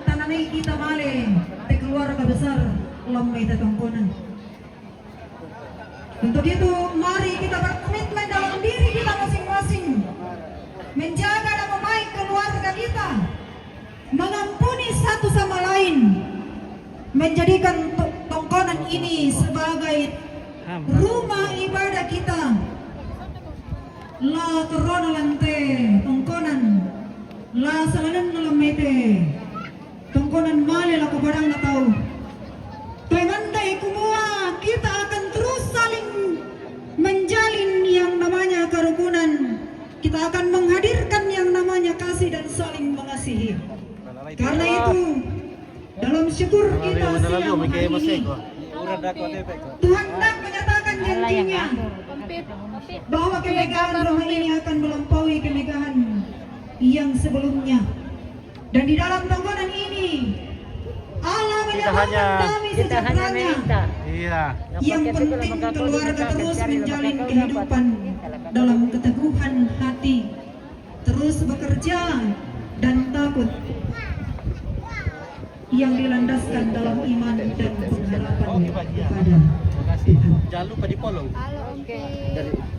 tananay kita male di keluarga besar Lamete Tongkonan. Untuk itu, mari kita berkomitmen dalam diri kita masing-masing, menjaga nama baik keluarga kita, mengampuni satu sama lain, menjadikan Tongkonan ini sebagai rumah ibadah kita. La corona lante Tongkonan, la salanan Lamete Tongkonan male la kubarang na tao. Pemandai kumua kita akan terus saling menjalin yang namanya kerukunan. Kita akan menghadirkan yang namanya kasih dan saling mengasihi. Karena itu, dalam syukur kita siang hari ini, Tuhan hendak menyatakan janjinya bahwa kemegahan rumah ini akan melampaui kemegahan yang sebelumnya. Dan di dalam Tongkonan ini, Allah menyatakan damai sejahteranya. Iya. Yang penting keluarga terus menjalin kehidupan dalam keteguhan hati, terus bekerja dan takut yang dilandaskan dalam iman dan pengharapan kepada Tuhan. Jangan lupa di follow.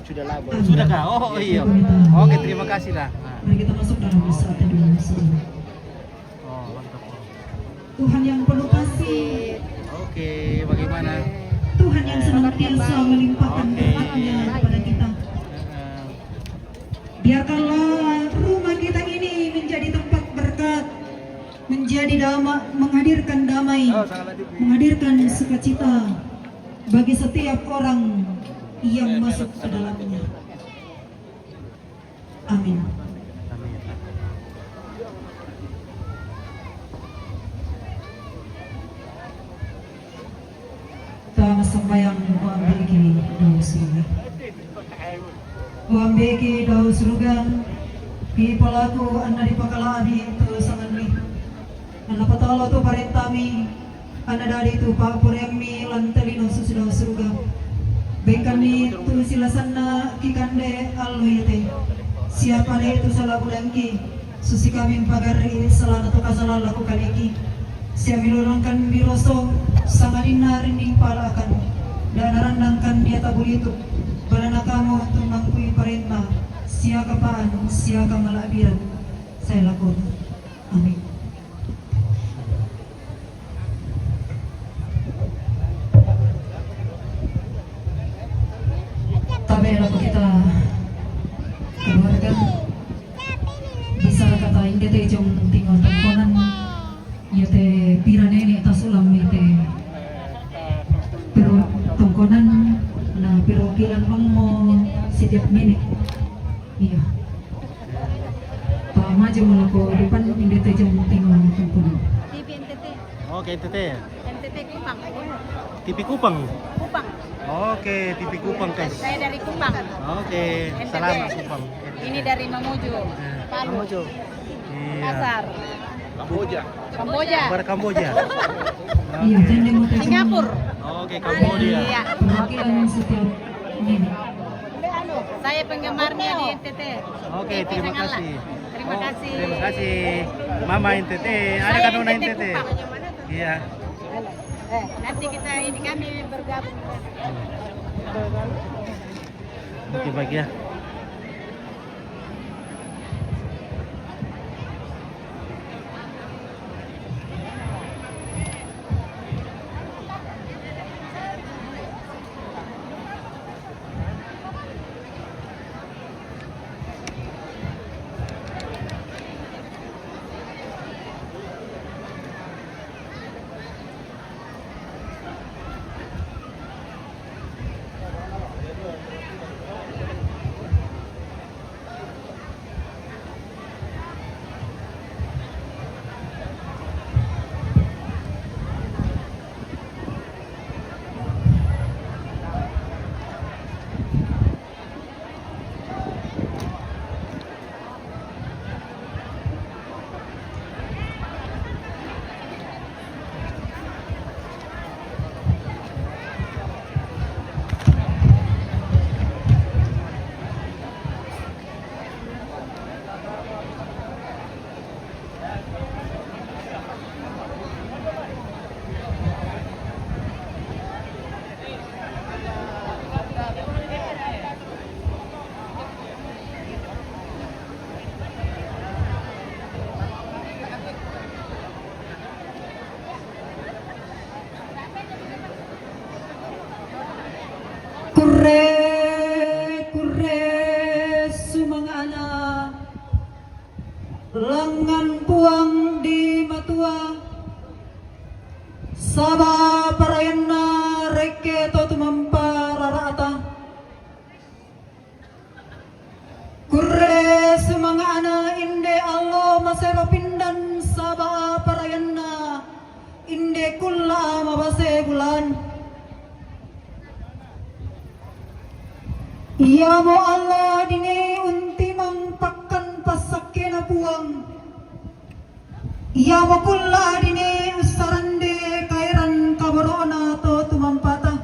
Sudah lama. Sudah kah? Oh iya. Oke, terima kasih lah. Mari kita masuk dalam saat yang bersama. Oh, mantap. Tuhan yang penuh kasih, Oke, bagaimana? Tuhan yang senantiasa melimpahkan berkatnya kepada kita. Biarkanlah rumah kita ini menjadi tempat berkat, menjadi menghadirkan damai, menghadirkan sukacita bagi setiap orang yang masuk ke dalamnya. Amin. Tama sambayang buambeki daw surga. Buambeki daw surga. Pipalaku anda dipakalabi itu sanganmi. Anda patalo tu parentami. Anda dari tu papuremi lantelino susudaw surga. Bekani tu silasanna kikande aluyate. Siapa le itu salah bulangki. Susi kami pagari salah tu kasala laku kaliki. Siya milurangkan biroso sangadina rinding palakan dan narandangkan dia tabulito balanakamo tumangkui parenta siya kapaan siya kamalabiran saya lakon. Amin. Tabela ko kita keluarga bisa kata hindi tayo yung tingol Tongkonan yete piranene atas ulam yete pero Tongkonan na pero kilan bang mo setiap menit iya ko depan hindi tayo dyan tingong tungkol. TV NTT. Oke, NTT. NTT Kupang. TV Kupang. Kupang. Oke, TV Kupang guys. Saya dari Kupang. Oke, NTT. salamat Kupang. Ini dari Mamuju. Palu. Mamuju. Iya. Pasar. Kamboja. Kamboja. Bar Kamboja. Iya, dyan din mo tayo Singapura. Oke, Kamboja. Iya. perwakilan setiap ini. Saya penggemarnya di NTT. Oke, TV terima Sangala. kasih. Terima kasih. Terima kasih. Mama NTT. Ada Saya kan Nona NTT NTT? Kupang. Iya. Nanti kita ini kami bergabung. Oke, baik ya. Kure sumangana lengan puang di matua saba parayana reke to tumampa rarata kure sumangana inde allo masero pindan saba parayana inde kulla mabase bulan. Ya mo Allah dini unti mangpakan pasake na puang. Ya mo kulla dini usarande kairan kabarona to tumampata.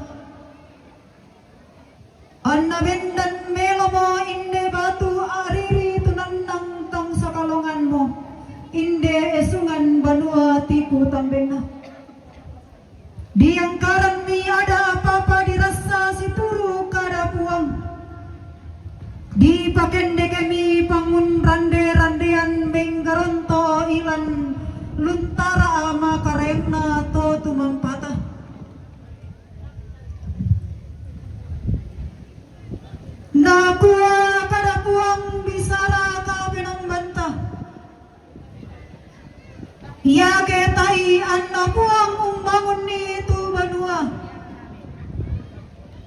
Anna bendan melomo inde batu ariri tunandang tang sakalongan mo. Inde esungan banua tiku tambena. Diang karan mi ada apa-apa dirasa si turu kada puang. Di pakende kami bangun rande-randean benggaronto ilan luntara ama karena to tumampata. Nakua kada puang bisara ka benang banta. Ya ketai anna puang umbangun ni tu banua.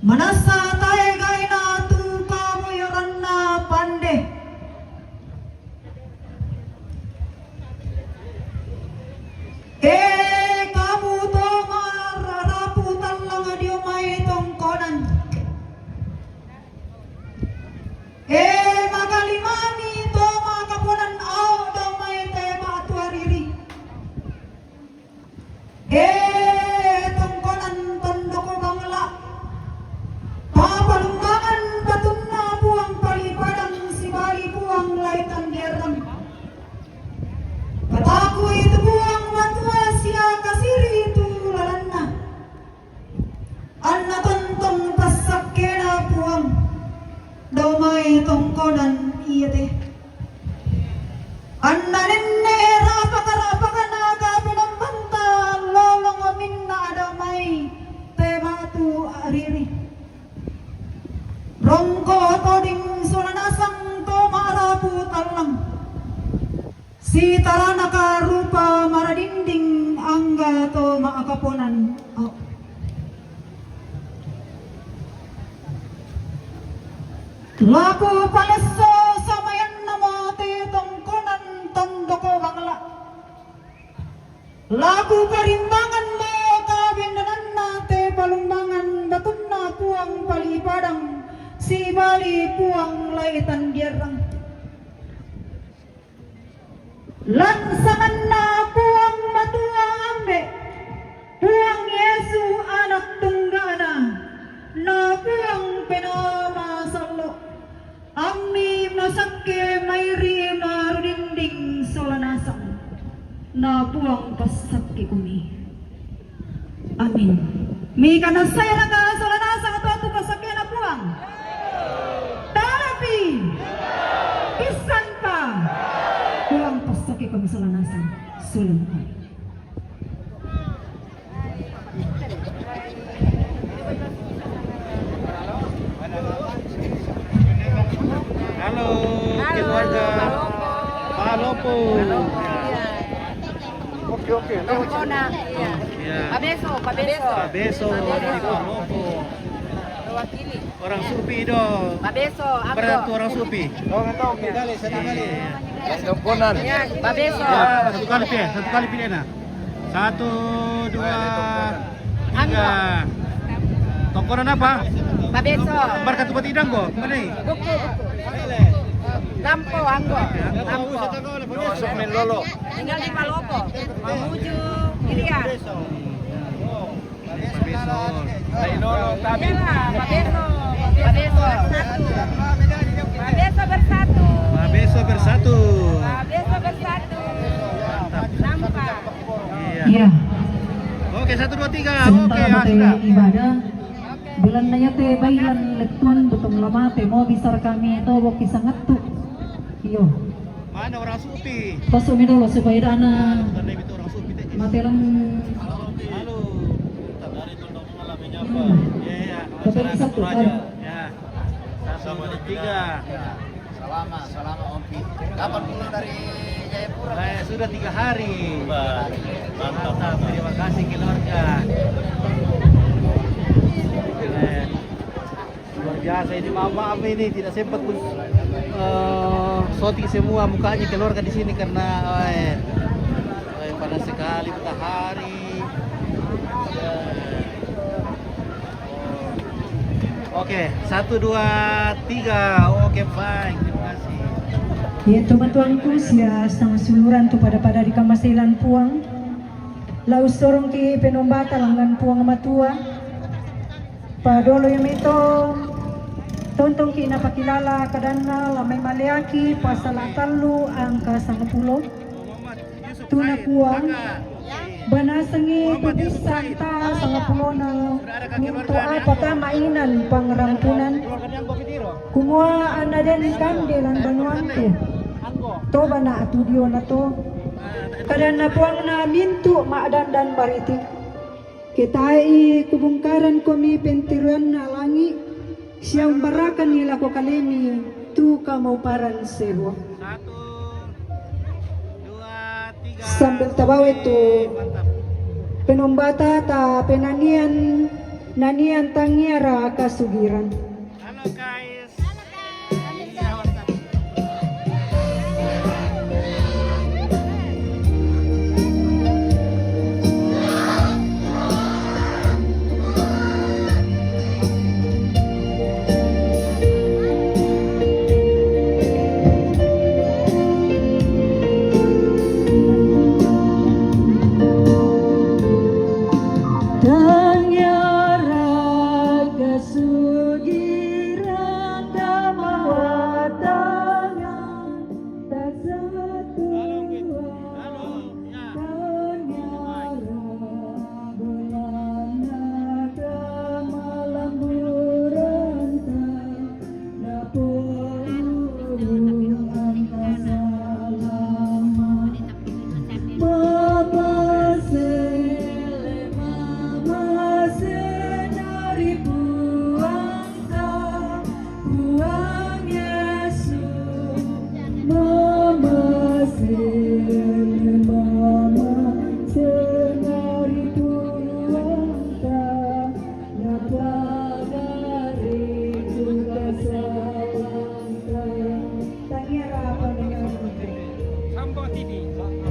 Manasa tae gaina tu kamoyoranna pande. Kamu to mararapu talang adio mai tongkonan. Magalimani to makapunan au do mai tema atuariri. Tongkonan tondoko bangla. Papalumbangan batunna puang palipadang sibali puang laitan derang. Pataku itu puang matua sia kasiri itu lalanna. Anna tontong pasak kena puang. Domai tongkonan iya teh. Anna nenne rapaka naga pinambanta lolong minna adamai tematu ariri. Rongko toding sulanasang to marapu talang. Si taranaka rupa maradinding angga to maakaponan. Oh. Laku paleso samayan namo te tongkonan tondok Lagu parimbangan mo kabindanan nate palumbangan batun na puang palipadang si bali puang laitan gerang. Lansangan na puang matua ambe puang Yesu anak tunggana na puang penama salo ammi masakke mairi marudinding solanasang na puang pasakki kumi. Amin. Mi kana saya naga solanasang atau atu pasakki na puang. Tapi pisan pa puang pasakki kami solanasang sulung. Halo, keluarga Palopo. Oke. Tongkona. Iya. Ya. Pabeso. Pabeso dari Palopo. Wakili. Orang Supi dong. Pabeso. Berat orang Supi. Satu kali. Tongkonan. Ya, Pabeso. Ya, satu kali pilih nah. 1, 2, 3. Tongkonan apa? Pabeso. Barkat tupat idang go. Mana ni? Buku. Lampo, Anggo. Lampo. Masuk main lolo. Tinggal di Palopo. Mamuju, Irian. Pabeso. Pabeso bersatu. Pabeso bersatu. Nampak. Iya. Iya. Oke, 1, 2, 3. Oke, Sementara ya mate sudah. ibadah bulan naya te bailan lektuan butong lama te mau bisar kami tobok kisangat tu. Iyo. Mana orang Supi? Pasok mi dulu supaya dana Tanda itu orang Supi teh. matelan Halo. Dari tolong mengalami apa? Hmm. Ya. Tapi satu kan. Ya. 1, 2, 3. Selama Ompi. Kapan pulang dari Jayapura? Sudah 3 hari. Mantap. Terima kasih keluarga. Luar biasa ini maaf ini tidak sempat shooting semua mukanya keluarga di sini karena panas sekali matahari. Oke, 1, 2, 3. Oke, baik. Terima kasih. Ya tuan-tuanku sia sang suluran tu pada di kamasilan puang. Lau sorong ki penombata langgan puang matua. Padolo yang itu tontong ki napakilala kadana lamay maliaki pasal atalu angka 10. Tuna puang banasangi tubisan ta 10 na untuk apa ta mainan pangrampunan kumua anaden kandelan banuan tu to bana atudio na to kadana puang na mintu maadan dan baritik kitai kubungkaran komi pentiruan na langi siyang barakan nila ko kalemi tu kamauparan sebo 1, 2, 3. sambil tabaw itu penombata ta penanian nanian tangiara kasugiran. Halo guys. Oke,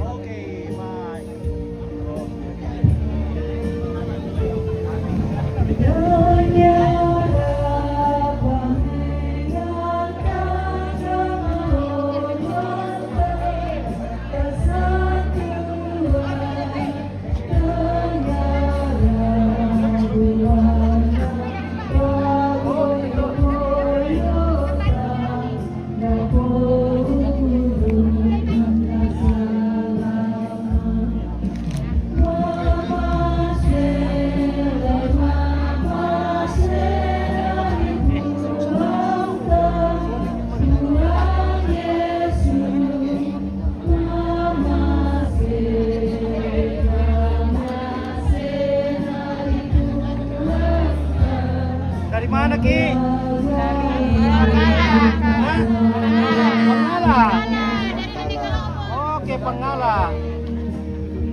Pangala.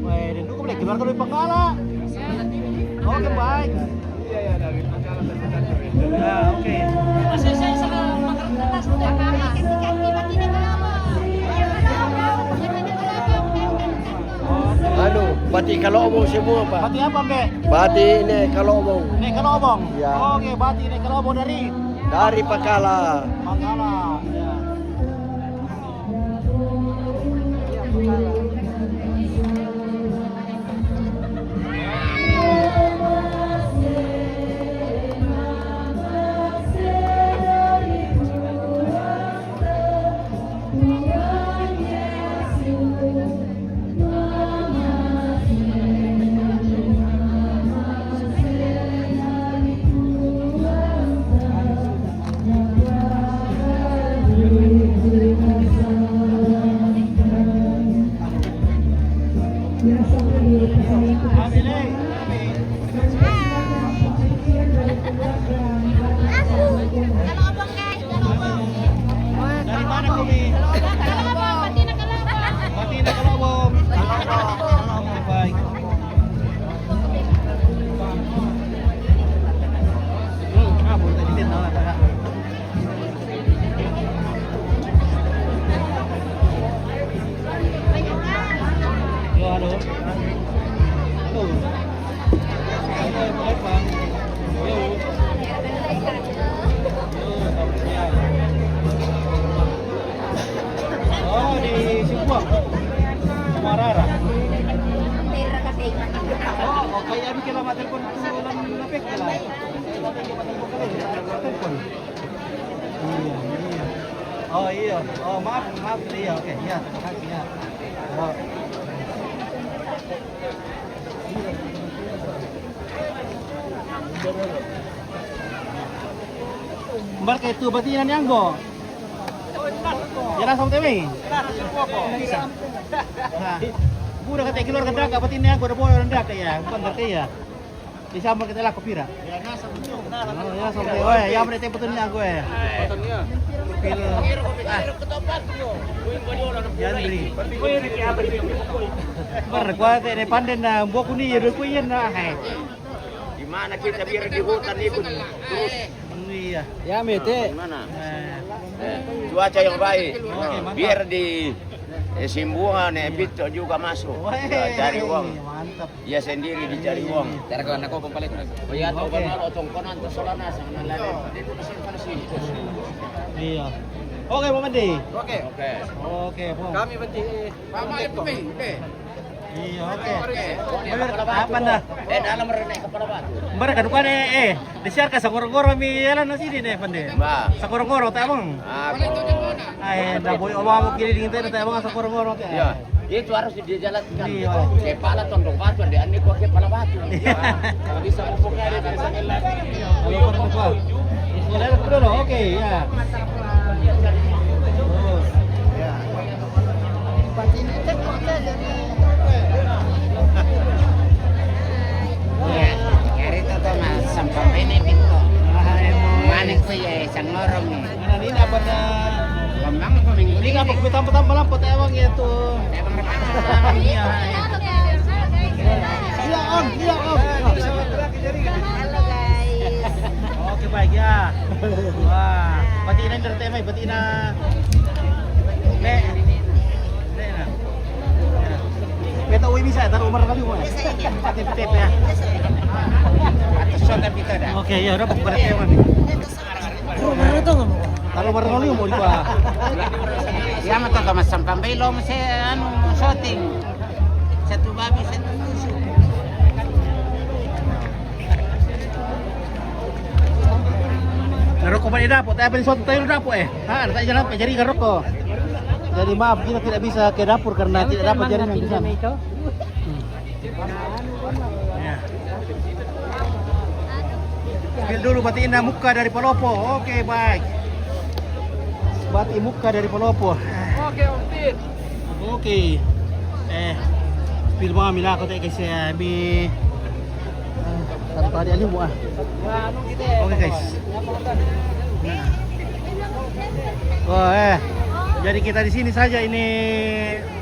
Weh, dan dulu boleh gimana kalau di Pangala? Oke, baik. Iya, dari Pangala. Ya, oke. Masih saya sama makan kertas udah kalah. Bati kalau omong semua Pak. Bati apa, Mbak? Bati ini kalau omong Nek Kalobong. Ya. Oke, Bati Nek Kalobong dari dari Pangala. Pangala. Ya. Dari mana kami? Bati Nek Kalobong. Oke, baik. Kabur tadi din na kaya. Yo, halo. Halo. Halo, Bang. Yo. Oh, di Sibuang. Sumarara. Oh, kaya abi kila matelepon ko sa ulan lapik kila. Telepon. Iya. Oh, iya. Oh, maaf. Iya, oke. Iya, terima kasih ya. Oh. Mbak kayak itu berarti yang go. Jalan sama temi. Bisa. Nah, udah kata keluar ke daga berarti ini aku udah bawa orang daga ya, bukan berarti ya. Di sama kita lah kopira. Ya nasa betul. Oh ya sampai oh ya berarti betulnya aku ya. Betulnya. Pil. Jandri. Bar gua teh panden na buku ni ya ku yen na hai. Di mana kita biar di hutan ikut terus. Iya. Ya mete. Mana? Cuaca yang baik. Biar di Simbuan Pito juga masuk. Cari uang. Mantap. Dia sendiri dicari uang. Cara kau nak kau pembalik. Oh ya, tahu kan kalau tongkonan tu solana sama lain. Iya. Oke, Bang Andi. Oke. Oke, Bang. Kami berarti Iya, oke. Apa dah? dalam merenek kepala batu. Mereka dukan disiar ka sakor-koro mi yalan na sini ne pande. Ba. Sakor-koro ta bang. Ay, da boy owa mo kiri dingin tayo bang sakor-koro ta. Ya, itu harus dijalankan. Iya. Kepala tondong batu di ani kok kepala batu. Kalau bisa pokoknya ada dari sana lagi. Kalau pernah ko. Istilah ko dulu. Oke, ya. Kari itu tuh mas, sampah ini pintu. Mana ku ya, sang lorong nih. Ini dapat na Lambang apa minggu ini ngapa tambah-tambah lampot ewang itu. Iya. Iya om. Halo guys. Oke baik ya. Wah, pati na dari tema, pati na. Beta uwi bisa, taruh umur kali umur. Pati pete ya. atas soda kita dah. Oke ya udah bukan tema nih. Taruh umur kali umur gua. Ya mata tuh mas sampah belum saya anu shooting. Satu babi satu tusuk. Ngerokok pa di dapur, tayo pa di suatu tayo di dapur tak jalan pa jadi ngerokok. Jadi maaf kita tidak bisa ke dapur karena tidak dapat jaringan di sana. Ya. Spill dulu batiin na muka dari Palopo. Oke baik. Bati muka dari Palopo. Oke. Spill mga mila ko tayo kasi mi. Satu tadi ani buah. Oke guys. Oh Jadi kita di sini saja, ini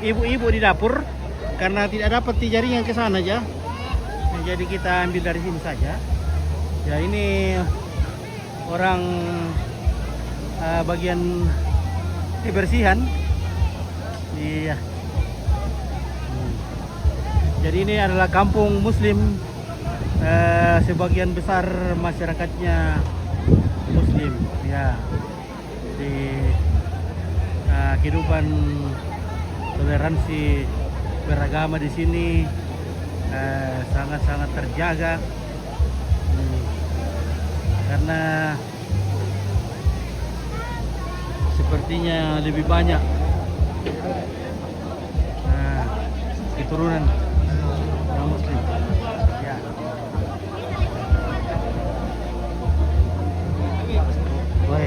ibu-ibu di dapur karena tidak dapat jaringan ke sana aja. Nah, jadi kita ambil dari sini saja. Ya ini orang bagian kebersihan. Iya. Jadi ini adalah kampung Muslim, sebagian besar masyarakatnya Muslim. Ya. Di kehidupan toleransi beragama di sini sangat-sangat terjaga, karena sepertinya lebih banyak keturunan yang Muslim. Ya. Woi,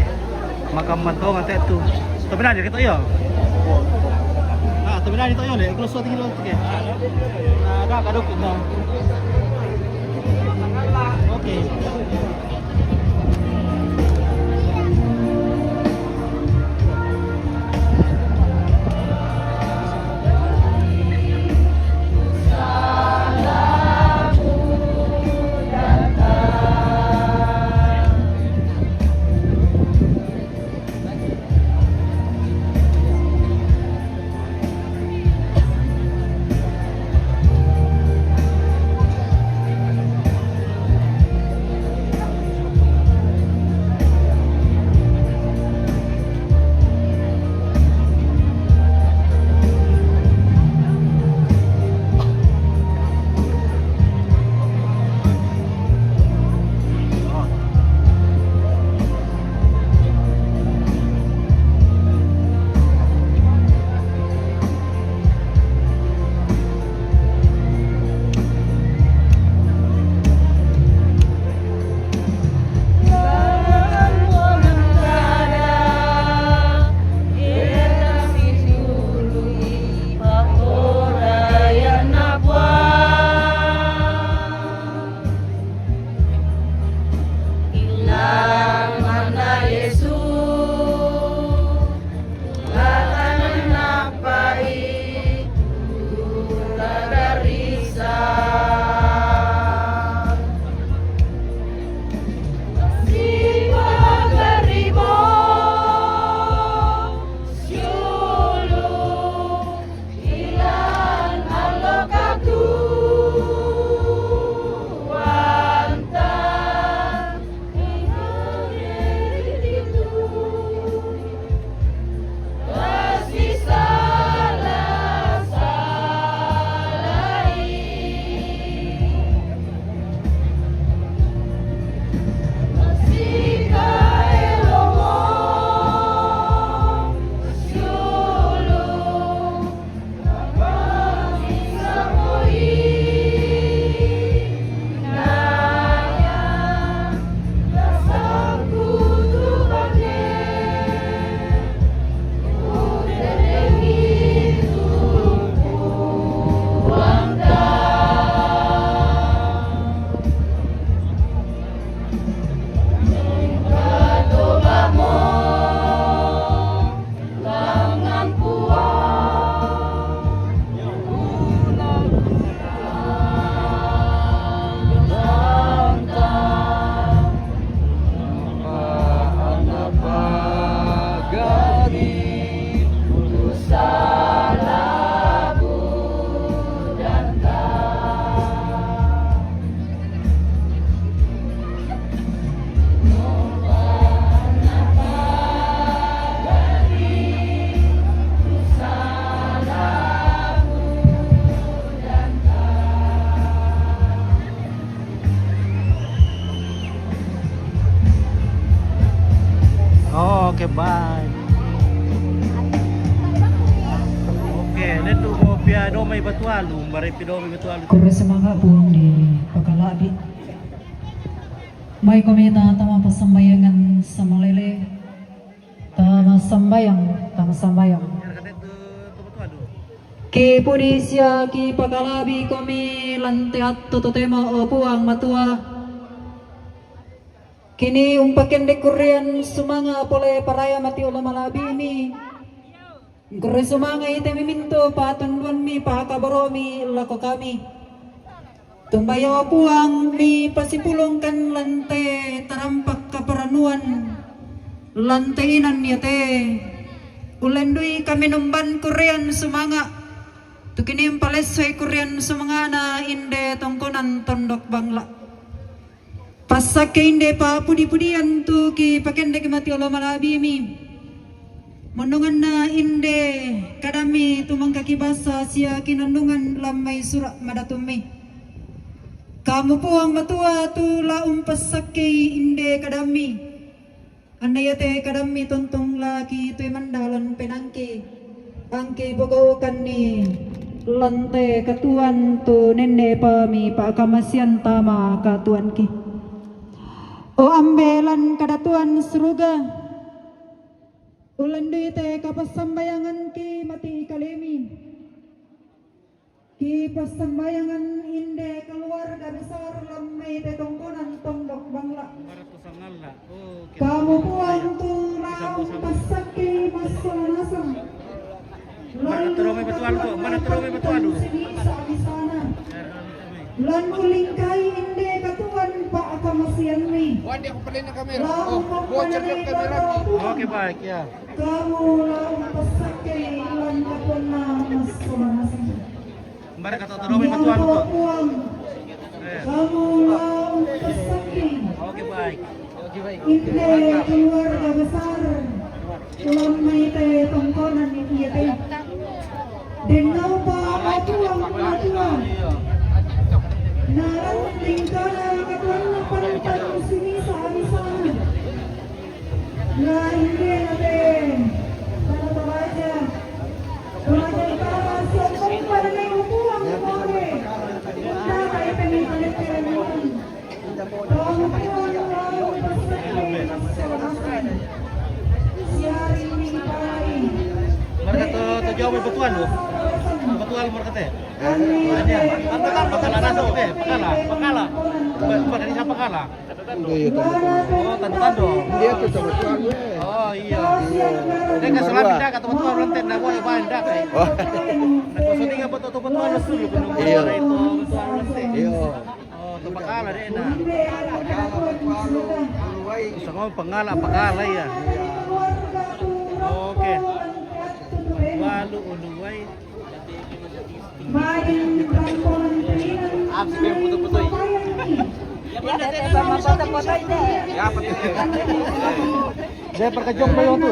makam mantong ante tu. Tebenan dia kata ya. Tebenan itu ya le, kalau suatu kilo tu ke. Ada kadok kita. Oke. Oke, bye. Oke, neto mo piano may batualo, maray pido may batualo. Kura sa mga buong di pagkalabi. May kumita tama pasambayangan sa malili. Tama sambayang. Ki pudisya ki pagkalabi kami lantihat tututema opuang matua. Kini umpakin de Korean sumanga pole paraya mati ulah malabi ini Kore sumangay ite miminto patunduan mi pakaboromi lako kami. Tumbayaw puang mi pasipulong kan lante tarampak kaparanuan lante inan yate. Ulendoy kami numban Korean sumanga. Tukinim palesway Korean sumanga na inde tongkonan tondok bangla. Pasak ke inde pa pudi-pudian tu ki pakende ki mati Allah malabi mi. Menungan na inde kadami tumang kaki basa sia kinandungan lamay surak madatumi. Kamu puang matua tu laum pasakei inde kadami. Andayate kadami tontong laki tu mandalan penangki. Angki bogokan ni lante katuan tu nene pami pa kamasian tama katuan ki. O ambelan kadatuan seruga. Ulandu te kapasambayangan ki mati kalemi. Ki pasambayangan inde keluarga besar lamai te tongkonan tondok bangla. Kamu puang tu laung pasaki masang-masang. Mana terome betuan tu? Mana terome betuan tu? Lan ulingkai inde katuan pak kamasian mi. Oke baik ya. Kamu laung pasaki lan kapona masang-masang. Mana kata terome betuan tu? Kamu laung pasaki. Oke baik. Inde keluarga besar. Lamai te tongkonan ini te. Denau pa matuang matuang. Narang tingkala katuan na pantan sini sa sana. Na hindi natin. Para tawaja. Tawaja para sa kong para na upuang kumore. Punta kayo panipalit ka naman. Kamu puang laong pasakay. Siari ni pai. Mana kata tu jawab betuan tu? Betuan mana kata? Ada. Apa pakala naso ke? Pakala. Bukan dari siapa pakala? Oh, tando. Dia tu sama tuan we. Oh iya. Dia kan selalu dah kata betuan ranten nak buat apa dah kai. Nak kosong tinggal betul-betul betuan dulu kunung itu betuan ranten. Oh, tu pakala dia nak. Sama pakala ya. Oke. Walu uluway. Saya perkejong bayo tu.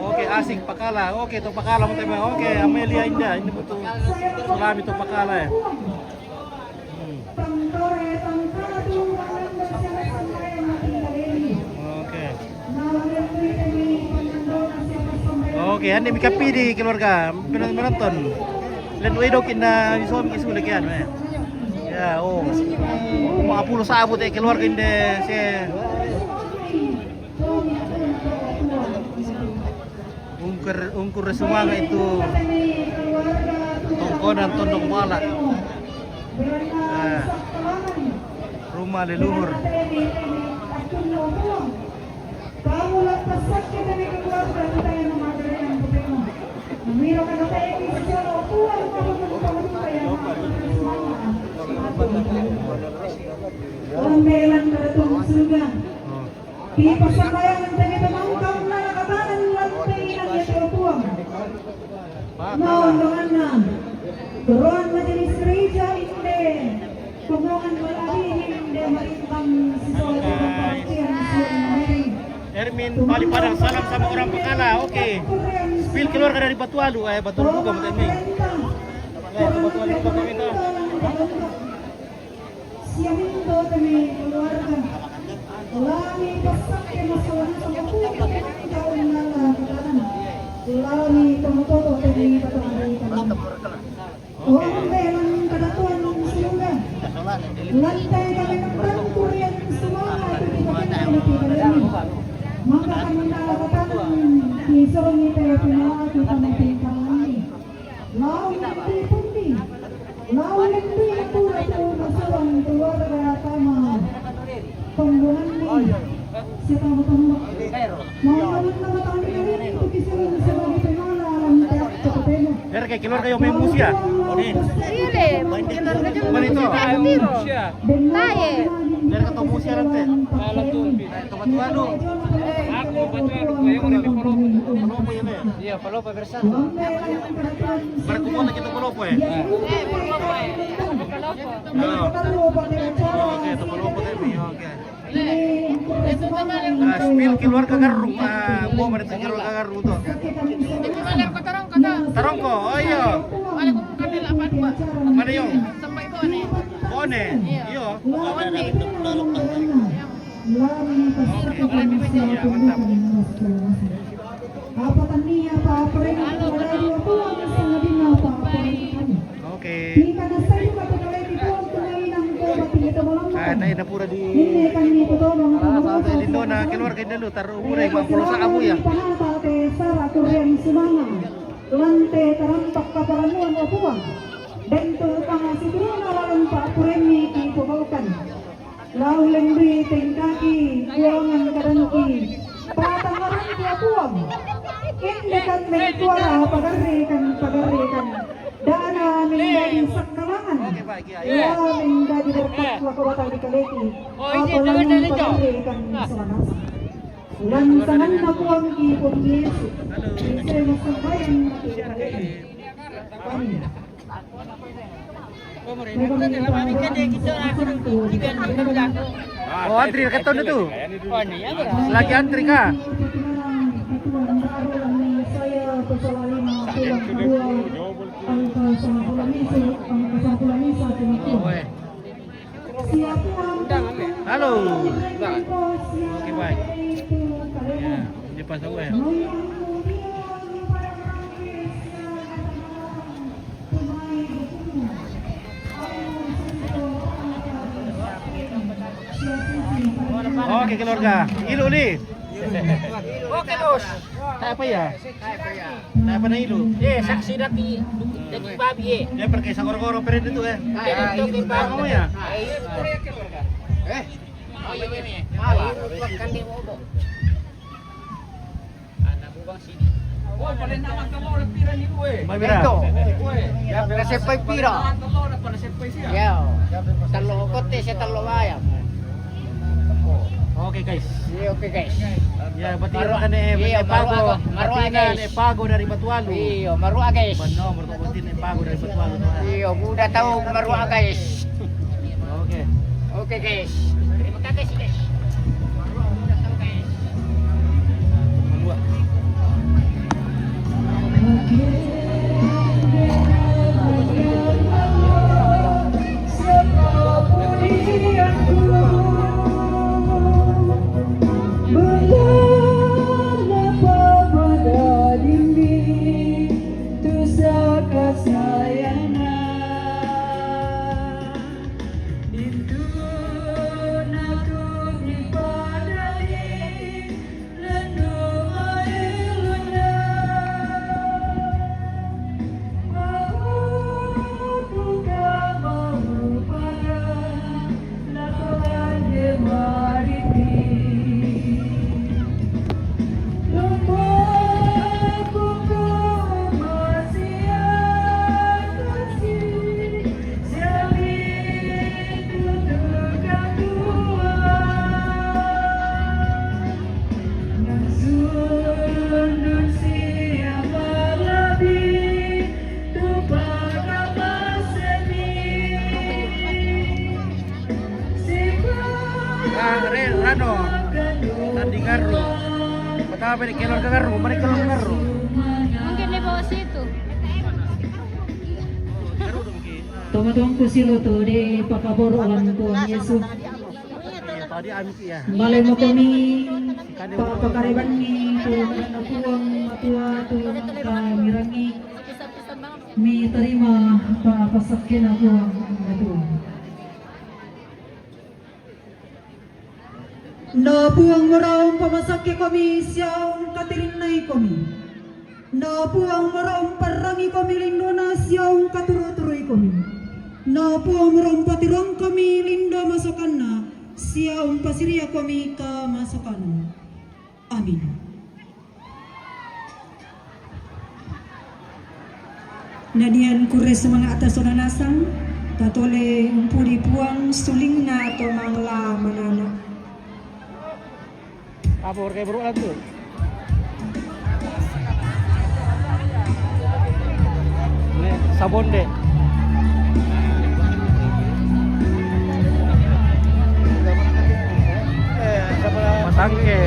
Oke, asing pakala. Oke, tu pakala mo tayo. Oke, Amelia Indah. Ini betul. Sulami tu pakala ya. Oke, anda mikapi di keluarga penonton. Len wedo kina suami isu lekian. Ya, oh. Mga pulo sabot keluarga inde si ungkur semanga itu tongkonan tondok bala. Rumah leluhur. Kamu lepas sakit dari keluarga kita yang memadai yang Mira ka na tayo isa na upuan ka magpapalupaya. Lambelan ka itong suga. Di pasabayan ang tayo tamangkaw na nakatanan lantay ng ito upuan. Maundangan na. Turuan majelis gereja hindi. Kumungan malaki hindi maritang sisol sa kapatian sa Mary. Ermin Bali Padang, salam sama orang Pakala. Oke. Spill keluarga dari Batualu. Batualu buka Mata Emi. Batualu buka kami tu. Siamindo kami keluarga. Lami pasak ke masalah sama pulang tahun nala katakan. Lami tomoto kami Batualu kami. Orang belan kedatuan semoga. Lantai kami nempel kurian semua itu dipakai kami. Maka kami mendapatkan kisah kita pula kita mentingkan lagi. Lawan nanti pundi, lawan nanti itu masalah keluarga tama pembunuhan ini. Siapa bertemu? Biar kayak keluarga yang main musik ya. Iya, keluarga juga Mana itu? Taye. Biar ketemu musik nanti. Tempat Tuanu. Aku batuan yang udah di Palopo ya nih. Iya, Palopo bersatu. Berkumpul kita Palopo ya. Oke, itu Palopo tadi. Oke. Spill keluarga Garung. Mau pada keluarga Garung tuh. Tarongko, oh iya. Mana yung? Bone. Iyo. Oke. Tayo na pura di Lindo na keluarga dulu taruh umurnya 50 sa amo ya. Lante tarampak kapalanuan o puwang. Dento pangasiguro na walang paapuremi ipubaukan. Laulen di tengkaki, buangan karanki. Patangaran di puwang. Indekan mentuara pagarikan. Dana menjadi sakalangan. Menjadi berkat wakawatang di kaleki. Apalagi pagarikan selanasa. Lantangan na po ang ipon Yesu. Isa yung masabayan Oh, antri ka to na to. Lagi antri ka. Saya persoalan pulang kedua angka sampulamisa Halo. Oke, baik. Ya, di pas aku ya. Oke, keluarga. Ilu ni. Oke, Bos. Tak apa ya? Tak apa na ilu. Saksi dati daging babi Dia pergi sagor-goro period itu ya. Itu Kamu ya? Oh iya ini. Malah kan dia mau. Anak bubang sini. Oh, paling naman ka mo pira ni ko eh. Mabira. Ya, kasi pira. Ya. Talo kote sa talo ayam. Oke, guys. Iya, oke guys. Ya, batira ka ni pago. Batina ni pago dari Batualu. Iya, marua guys. Benar, berkutin ni pago dari Batualu. Iya, udah tahu marua guys. Oke. Oke guys. Terima kasih guys. Udah tahu guys. Dua. Rano, tanding Garu. Betapa ni keluarga Garu, mereka keluarga Garu. Mungkin di bawah situ. Tumatong ko sila to de pakabor alam ko ang Yesu. Tadi amis ya. Balay mo kami pakariban ni puang matua tu kamirangi mi terima pasakyan ako ang matua. Na puang maraong pamasakya kami siyang katirinay kami. Na puang maraong parangi kami lindo na siyang katuruturoy kami. Na puang maraong patirang kami lindo masukan na siyang pasiriya kami ka masukan. Amin. Nadian kures mga atas nasang tatole umpuri puang suling na atau mangla manana. Apa kayak berulang tuh? Ini sabon deh. Matangke.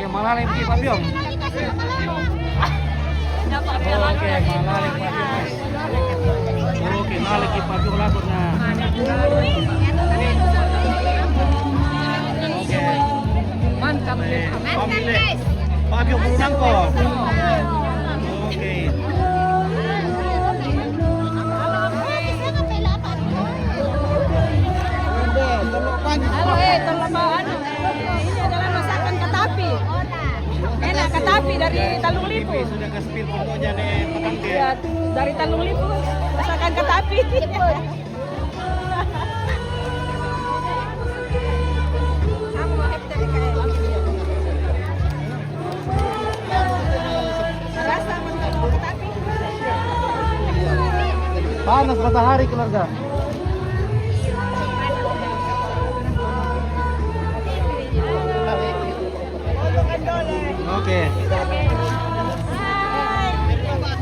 Malalim ki Pak Biong. Oke, malalim Pak Biong. Oke, malalim ki Pak Biong lakurnya. Oke. Mantap. Pak Biong berenang kok. Oke. Halo, tolong bawa ini adalah masakan katapi. Enak katapi dari Talung Lipu. Sudah ke spill fotonya nih Petangke. Ya, dari Talung Lipu masakan katapi. Panas matahari keluarga.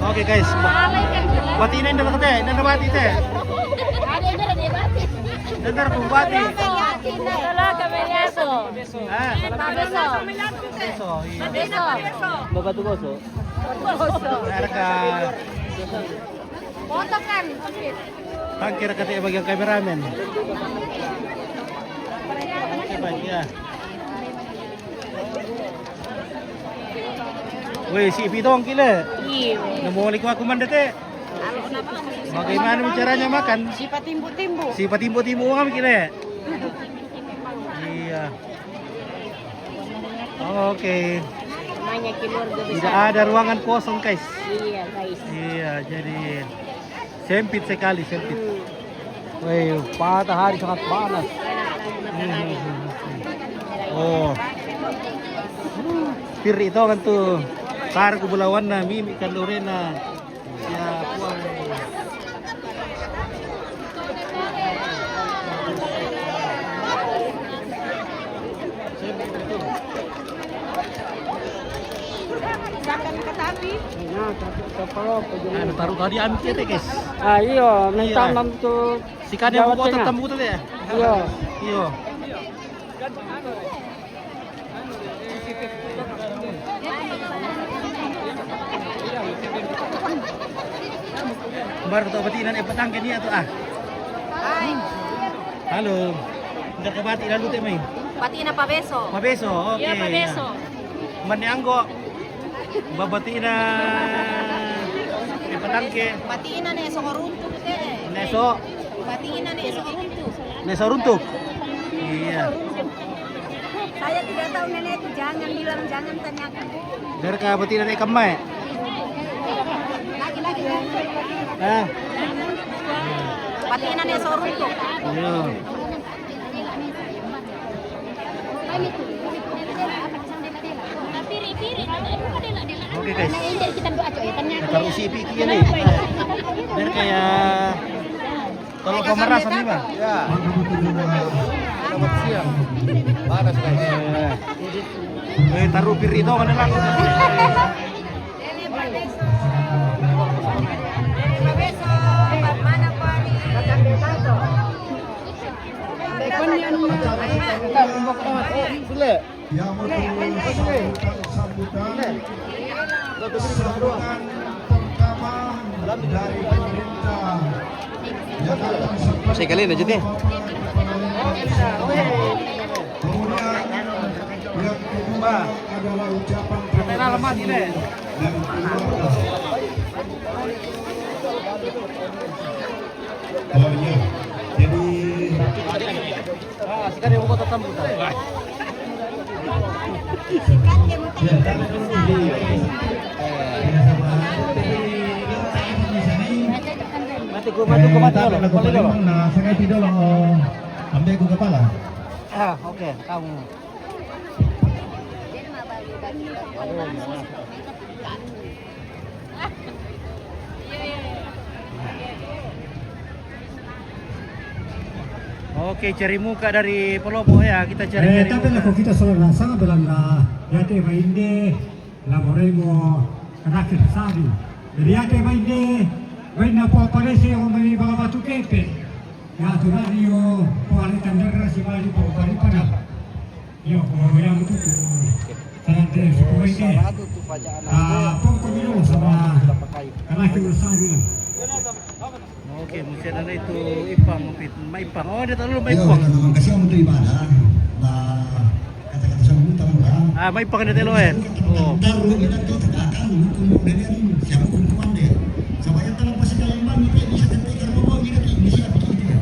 Oke guys, bati ini ndak teh, ndak bati teh. Ndak pun bati. Salah kami beso. Ah, Beso. Beso. Bapak tu goso. Harga. Foto kan. Tangkir katanya bagian kameramen. Coba ya. Weh, si Ipi dong kile. Iya. Nemu liku aku mandete. Bagaimana caranya makan? Sifat timbu-timbu. Sifat timbu-timbu kami kile. Iya. Oke. Namanya keluarga besar. Tidak ada ruangan kosong, guys. Iya, guys. Iya, jadi sempit sekali, sempit. Wih, matahari sangat panas. Oh. Piri itu kan tuh. Kar kebulawan na, mimi kan Lorena. Ya, puang. Masakan katapi. Nah, taruh tadi ambil kita, guys. Ah iya, mentanam tuh Si kadang buat tamu tuh ya. iya. Iya. Baru tahu batinan petang ke dia tuh ah. Hai. Halo. Udah ke bati lalu teh mai. Patina pa beso. Pabeso, oke. Iya, pa beso. Mani anggo. Babatina petang ke. Patina nih sokoruntuk teh. Neso. Patina nih sokoruntuk. Neso runtuk. Iya. Saya tidak tahu nenek itu jangan bilang jangan tanyakan. Dari ka batina ikan mai. Lagi-lagi. Ah. Patina nih sokoruntuk. Iya. Oke guys. Taruh si Piki nih. Biar kayak tolong pemeras nih bang. Maka betul juga Selamat siang. Panas guys. Taruh pirito kan lang. Yang sambutan pertama dari pemerintah Masih kali aja deh. Kemudian yang kedua adalah ucapan terima kasih dari keluarga. Oh iya, jadi Sekarang mau kota sambutan. Mati ko mati dulu. Nah, saya tidak ambil ke kepala. Oke, kamu. Oke, cari muka dari Pelopo ya, kita cari. Tapi lah kita selalu sangat bilang ya te mainde lavoremo terakhir sari. Jadi ya te mainde na po aparece o mai baba tu kepe. Ya tu radio po ali tandera si bali po bali pada. Yo po yang itu tu. Sangat sesuai ini. Pokok minum sama terakhir sari. Oke, mesti ada itu ipang, maipang. Oh, dia terlalu maipang. Memang kasih untuk ibadah. Nah, kata-kata sambutan lah. Maipang dia telo eh. Oh. Taruh kita tu tegakan hukum dari siapa hukuman dia. Supaya kalau masih dalam ban itu bisa ketika bawa kita bisa begitu ya.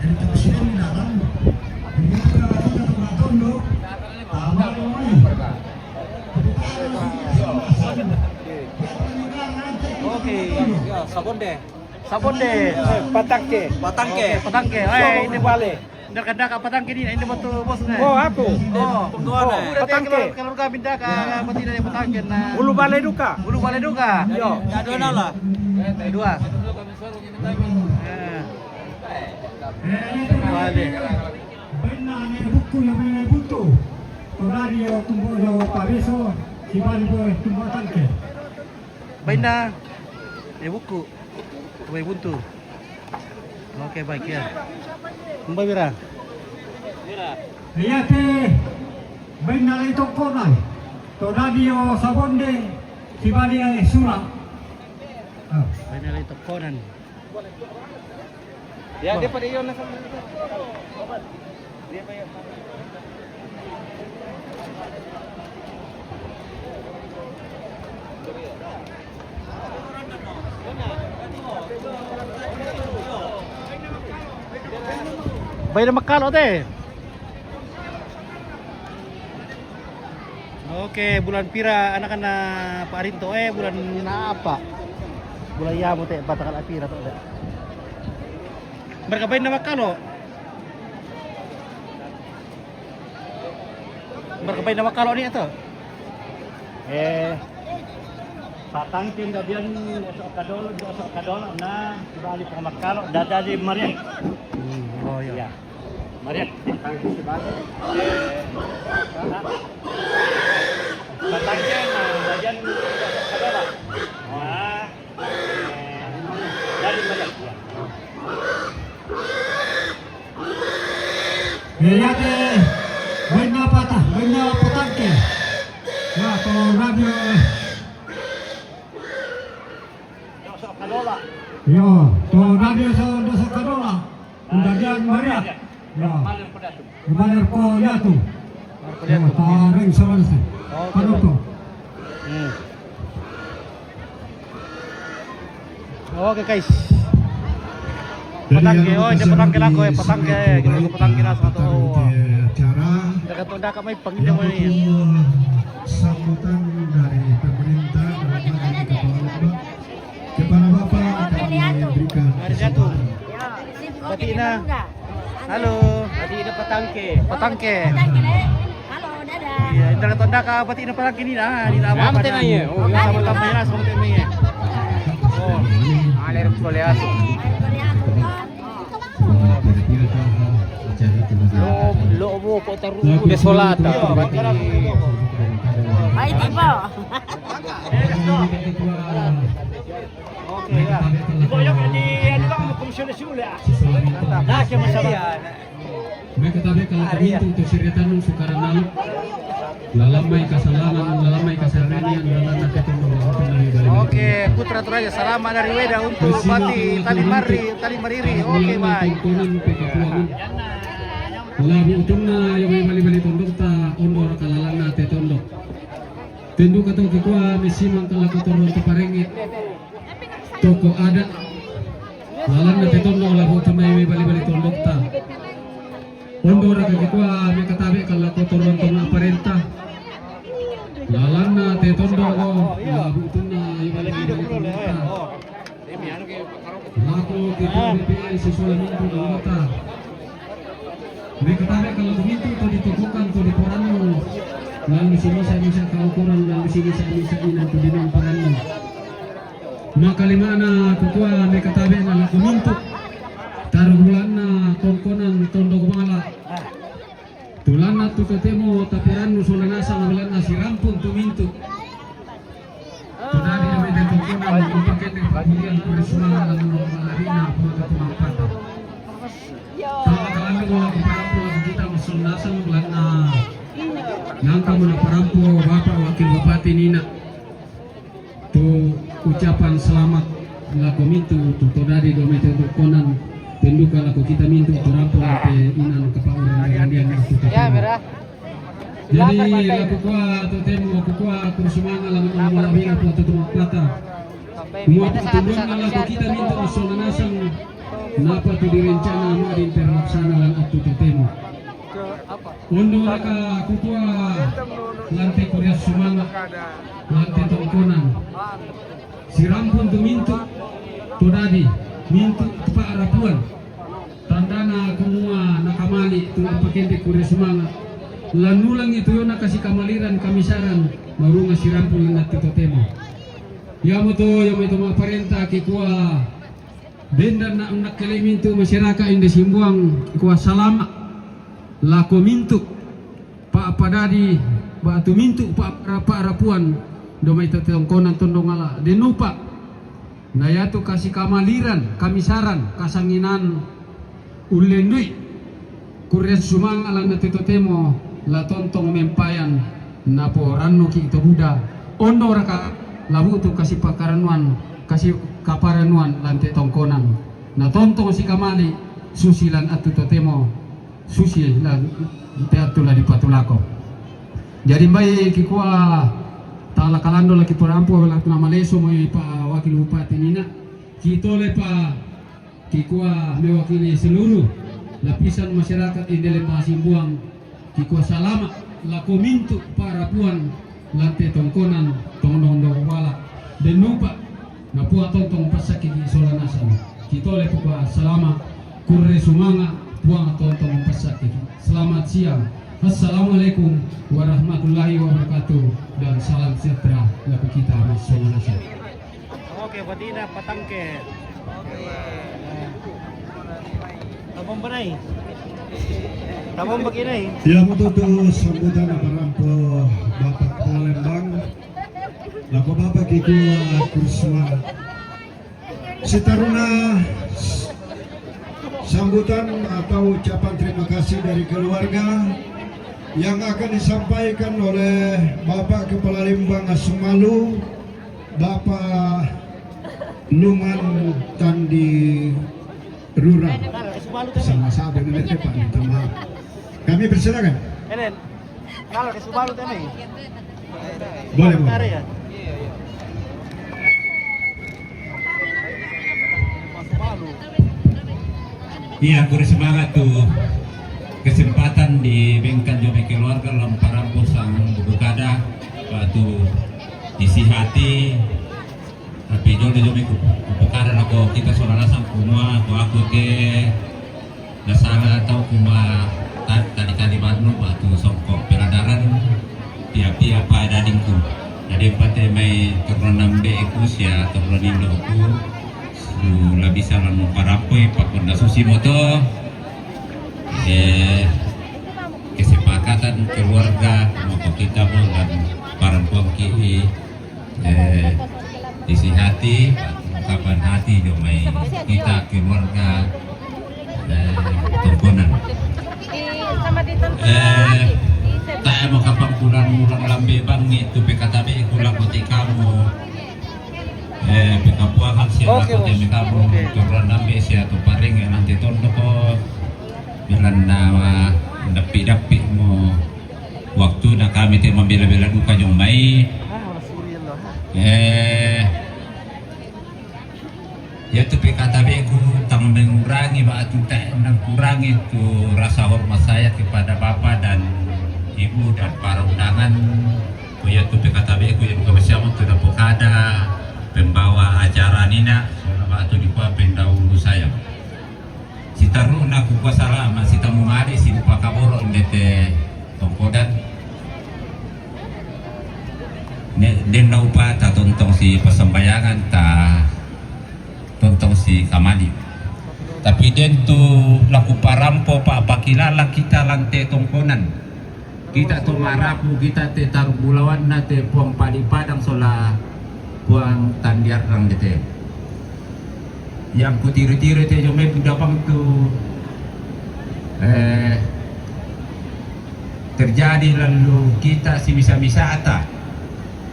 Jadi presiden di dalam ini kita tondo. Oke, ya sabon deh, patangke. Ini balik. Ndak patangke ini betul bosnya. Oh, aku. Oh, Patangke. Kalau kami pindah ke pati dari patangke nah. Ulu balai duka. Yo, dua lah. Dua. Balik. Benar ni buku yang mana butuh. Radio tumbuh jauh Pariso, si bali boleh tumbuh tangke. Baina. Buku. Baik buntu. Oke, baik ya. Mbak Wira. Iya teh, benar itu konai. To radio sabonde, si bali surat. Baina itu konan. Ya, dia pada iyon na sa. Dia pa iyon. Baina makalo teh. Oke, bulan pira anak-anak Pak Arinto bulan na apa? Bulan yamo teh batakal apira to. Mereka baina makalo. Mereka baina makalo ni ato. Patangkin dabian osok kadol na si bali pamakalo dada di Marian. Oh iya. Marian, patangkin si bali. Patangkin dabian osok kadol. Wah. Dari Marian. Ya deh, banyak patah, banyak patangkin. Ya, kalau radio yo, to radio sa kadola. Undagan Maria. Ya. Kemarin ko yatu. Taring sawansa. Ano to? Oke guys. Patangke, ini patangke lako patangke. Kita patangke na sa to. Acara. Dagat may pangilya mo ni. Sambutan dari pemerintah dalam hal ini kepada Bapak akan diberikan Jatuh. Batina. Halo. Batina patangke. Patangke. Halo, dadah. Iya, dagat ka batina patangke ni na. Di na apa. Amte na ye. Oh, sama-sama ya, sama-sama ya. Oh, Aler koleato. Loobo ko tarugo desolata. Ay, di po. Okay ya. Ibo yung di ano lang mo komisyon sila. Nah, siya masaya. May katabi kalakaminto ito siritanong sukaranalo. Lalamay kasalanan, lalamay kasaranian, lalamay katulong. Oke, Putra Toraja, salamat dari Weda untuk Bati Tali Mariri. Oke, baik. Labu utong na yung may bali-bali tondok ta ondor kalalang na te tondok. Tendu kato kikwa misimang kalakotoron to parengit. Toko ada. Lalang na te tondok labu utong na yung may bali-bali tondok ta. Ondor kikwa may katabi kalakotoron to na aparenta. Lalang na te tondok ko labu utong na yung bali-bali tondok ta. Lako kita BPI sisulaminto ng ta. Mereka tarik kalau begitu itu ditukukan tuh di porano, lalu sini saya bisa kaukuran, lalu sini saya bisa nanti di porano. Maka limana kukua mereka tarik na laku mintu, taruh bulana tongkonan tondok mala. Tulana tu ketemu tapiranu solanasa ngulana si rampun tu mintu. Tudari kami di tongkonan umpaket di pagilian kurisma lalu malarina pulau pemangkata. Kalau kami mau keparampu kita masuk nasa melana ngangka mana parampu Bapak Wakil Bupati Nina tu ucapan selamat laku mintu tu dari domete konan tenduka laku kita mintu parampu ke inan kepauran gandian itu jadi laku kuat tu temu laku kuat kursumangan lalu malabina tu mata muat tujuan laku kita mintu masuk nasa napa tu direncana mau diinteraksana lan atu tetemo. Undo raka kutua lantai Korea Sumanga lantai tongkonan. Si rampun tu mintu tu dadi mintu pa arapuan. Tandana kumua nakamali tu pakende Korea Sumanga. Lanulang itu yo nakasih kamaliran kamisaran marunga si rampun lantai tetemo. Yamu to yamu itu maparenta kikua benda nak kali mintu masyarakat yang disimbuang kuasa lama laku mintu pak padadi batu mintu pak rapuan domai tetongkonan tondongala denupa na yatu kasih kamaliran kamisaran kasanginan ulendui kurian sumang ala na tetotemo la tontong mempayan na porano ki itu buda ondo raka labu tu kasih pakaranuan kasih kaparanuan lantai tongkonan na tontong si kamali susilan atu totemo susi lan teatula di patulako jadi baik kikua tala kalando laki porampo laki nama leso mo pa Wakil Bupati Nina kita lepa kikua mewakili seluruh lapisan masyarakat indele Masimbuang kikua salama lako mintu para puan lantai tongkonan tongdong wala dan lupa na puwa tontong pasaki di solanasan kita oleh pukwa selama kurre sumanga puwa tontong pasaki selamat siang assalamualaikum warahmatullahi wabarakatuh dan salam sejahtera bagi kita di solanasan. Oke, Batina Patangke. Tabong banay. Tabong baginay. Ya mututu sambutan parampo Bapak Palembang. Laku Bapak Kiku Kursma Sitaruna sambutan atau ucapan terima kasih dari keluarga yang akan disampaikan oleh Bapak Kepala Lembang Asumalu Bapak Luman Tandi Rura sama sahabat dengan Pak minta maaf kami persilakan kalau ke Subaru tadi boleh Iya, aku semangat tuh kesempatan di bengkan jome keluarga dalam parampur sang bukada batu isi hati tapi jome bukada aku kita saudara sang kumua aku ke dasara atau kuma tadi badnu batu songkok peladaran tiap-tiap pada dingku jadi empatnya mai turunam be ikus ya turunin aku la bisa lalu parapoy pakonda susi moto ikatan keluarga maka kita pun dan perempuan kiri isi hati kapan hati domai kita keluarga Tongkonan tak mau kapan pulang lambe bang itu PKTB kulang koti kamu pekapuakan siapa koti kamu turun lambe siapa paring nanti tondo ko bilang nawa dapi mo waktu na kami te membela-bela duka yung may ya tu PKTB ku tang mengurangi kurangi tu rasa hormat saya kepada Bapak dan Ibu dan para undangan ya tu PKTB ku yang bersama tu dapat ada pembawa acara nina selama tu di pendahulu saya si taruh nak ku salah masih tamu mari si lupa kaboro ndete Tongkonan den na upa ta tontong si persembayangan ta tontong si Kamali tapi den tu laku parampo pak pakilala kita lante Tongkonan kita tu marapu kita te taruh bulawan na te puang padi padang sola puang tandiar rang dete yang ku tiru-tiru te jome budapang tu terjadi lalu kita si bisa-bisa ata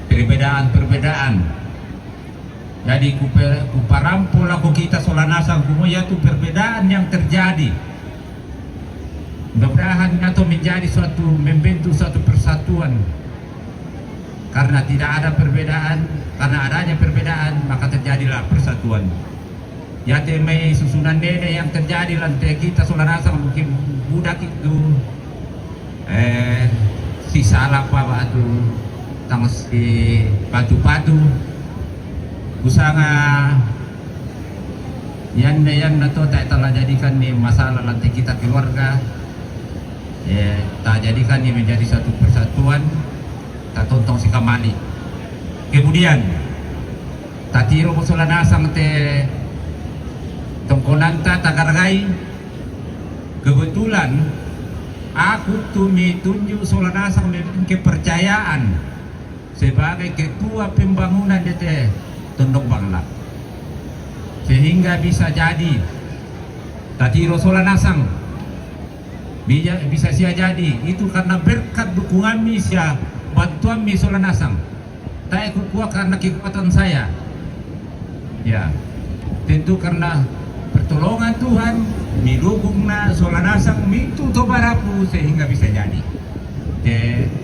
perbedaan jadi kuparampul aku kita solanasang kumoya itu perbedaan yang terjadi mudah-mudahan atau menjadi suatu membentuk suatu persatuan karena tidak ada perbedaan karena adanya perbedaan maka terjadilah persatuan ya temai susunan nenek yang terjadi lantai kita solanasang mungkin budak itu si salah apa batu tang si patu-patu usanga yan nato tak telah jadikan ni masalah lantai kita keluarga tak jadikan ni menjadi satu persatuan tak tontong si Kamali kemudian tak tiro musulan asang te Tongkonan tak tagargai kebetulan aku tunjuk solanasang memiliki kepercayaan sebagai ketua pembangunan DT Tondok Bangla sehingga bisa jadi Tatiro Solanasang bisa sia jadi itu karena berkat dukungan sia bantuan mi Solanasang tak kuat karena kekuatan saya ya tentu karena pertolongan Tuhan midukungna Solanasang mitu tobarapu sehingga bisa jadi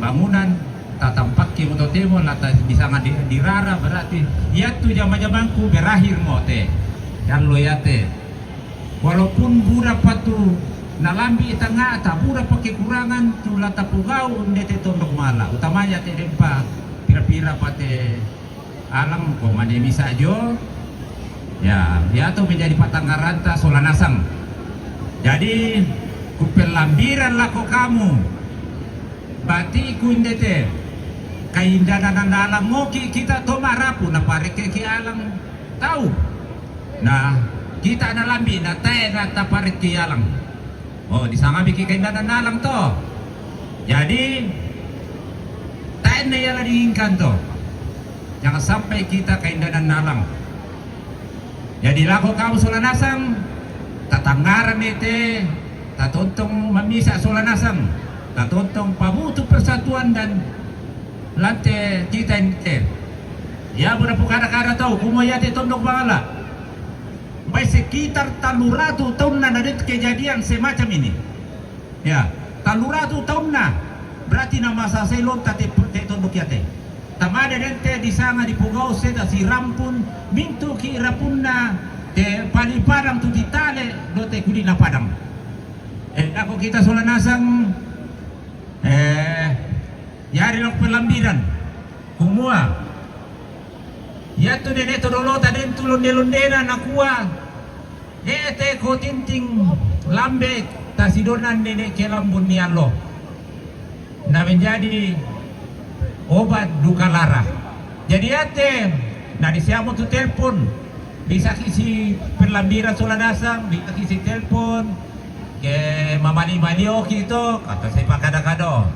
bangunan tatampak ki moto temo lata bisa dirara berarti ya tu jama-jamangku berakhir mote dan loyate walaupun budak patu nalambi tengah tak budak pakai kurangan tu lata pugau ndete Tondok Mala utamanya te dempa pira-pira pate alam ko mane bisa jo ya tu menjadi patanggaranta Solanasang jadi kupelambiran lako kamu bati kundete kaindanan alam ngoki kita to marapu na pare ke alang tahu nah kita na lambi na tae na tapare ke alang oh disanga biki kaindanan alang to jadi tae na yala diingkan to jangan sampai kita kaindanan alang jadi lako kamu Solanasang tatanggaran ete tatontong mamisa Solanasang tatontong pamutu persatuan dan lantai kita ini ya berapa kada-kada tahu kumoya te Tondok Bangla by sekitar 300 tahun ada kejadian semacam ini ya 300 tahun berarti nama saselon tate Tondok yate tamada dente di sana di Pugau seda si rampun mintu ki rapunna te palipadang tu ditale dote kulina padang ako kita Solanasang yari lang pelambiran kumua ya tu dene to dolo ta den tulon delondena nakua te ko tinting lambe ta sidonan dene kelambun ni Allah na menjadi obat duka lara jadi ate na disiamo tu telepon bisa kisi pelambiran Solanasang bisa kisi telepon ke mamani-mani oki itu kata saya pakada-kado.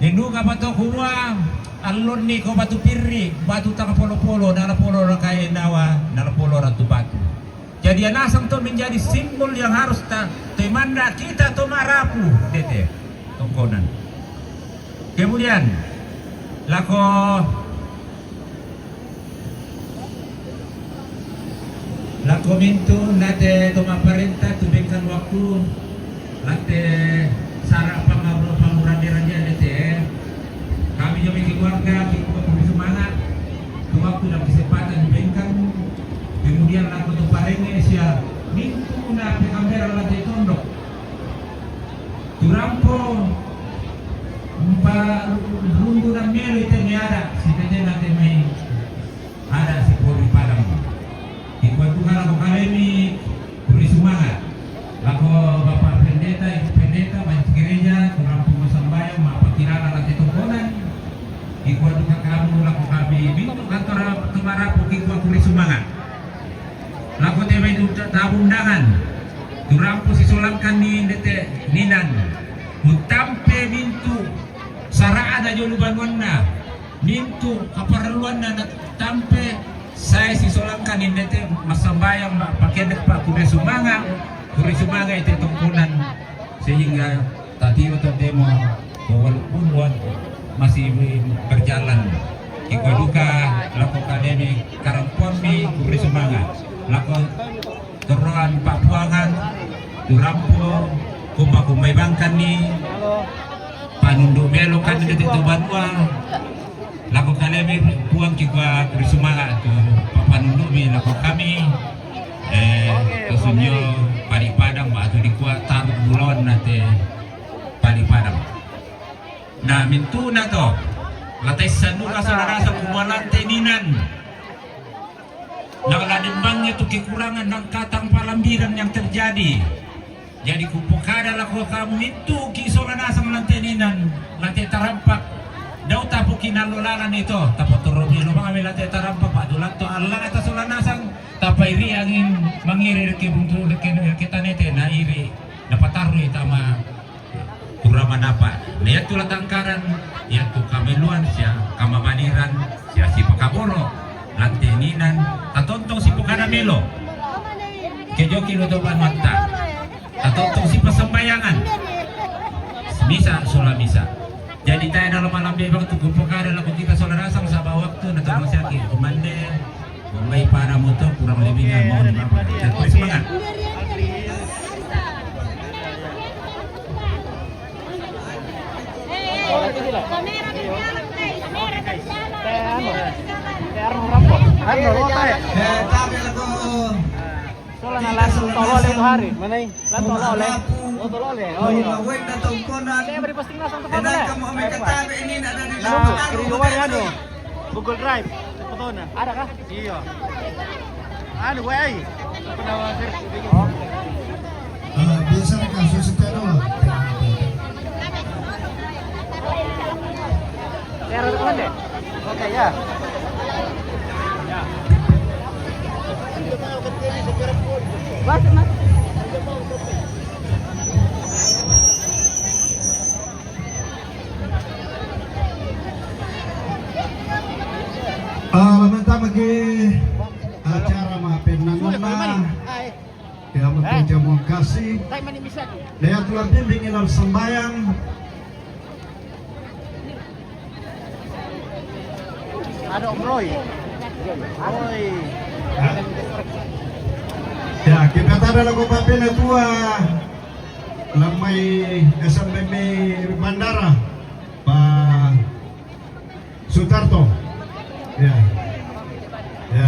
Nindu ka pato kuwa alon ni ko batu pirri, batu tang polo-polo, nala polo ra kaya nawa, nala polo ra tu batu. Jadi anasang to menjadi simbol yang harus temanda kita to marapu dete tongkonan. Kemudian lako mintu nate to maparenta tu bengkan waktu nate sara panguranirannya dete. Kami jadi keluarga kita semangat tu waktu dan kesempatan bengkan. Kemudian aku tu parenge sia mintu na kamera lantai tondok. Turampo rundu dan melo itu ada si tete nanti main ada si Polri Padang. Ikuan tu kalau kami beri semangat. Laku Bapak Pendeta, Ibu Pendeta, banyak gereja, Turampo Masambayang, Bapak Kirana lantai tongkonan. Ikuan tu kamu laku kami mintu kantor Tumarapu ikuan beri semangat. Laku tema itu tabu undangan. Turampo si solangkan ni dete ninan. Mutampe mintu sara ada jolu banwana. Mintu kaparluan na tampe saya si solangkan ni dete masambayang pakai depak kure sumanga itu tongkonan sehingga tadi untuk demo walaupun masih berjalan. Iko duka laku akademi Karangpombi kure sumanga. Laku teruan Papuangan, Turampo, kumbai bangkan ni, panundu melo kan di titik Banua, laku kami puang kita bersemangat tu panundu mi laku kami, kesunyo Pali Padang atau di kuat taruh bulon nanti Pali Padang. Nah mintu na to, latai sanura saudara kumpulan teninan. Nakladembangnya itu kekurangan dan katang palambiran yang terjadi. Jadi kupukada laku kamu itu kisolan asam lanteninan lantai tarampak. Dau tapu kinalolalan itu tapu turunnya lubang ambil lantai tarampak pak dulang to Allah atas solan asang tapai iri angin mengirir ke buntu kita nete na iri dapat taruh itama kurama napa. Lihat tu latangkaran, lihat tu kameluan sia kamamaniran sia si pakaboro. Lanteninan tatontong si Pukada Melo kejoki lutoban mata tatontong si Pasambayangan misa sola misa. Jadi tayo dalam malam bebang tu Pukada laku kita sola rasang sabah waktu na tolong sakit kumande may para mo to kurang lebih nga mohon maaf dan semangat. Soalnya na langsung tolol itu hari. Mana ini? Lah tolol. Oh tolol. Oh iya. Wait na tongkonan. Saya beri posting langsung ke Dan kamu ambil katabi ini ada di Nah, kiriwan ano? Google Drive. Foto na. Ada kah? Iya. Ano gue ay? Apa nama sir? Biasa kasus setero. Share ko deh. Oke ya. Mas. Lamenta bagi acara maafin nanuna ya untuk jamuan kasih lihat tulang bimbing ilal sembayang Ada Om Roy. Roy. ya kita tada lagu papina tua lamai SMB Bandara Pak Sutarto ya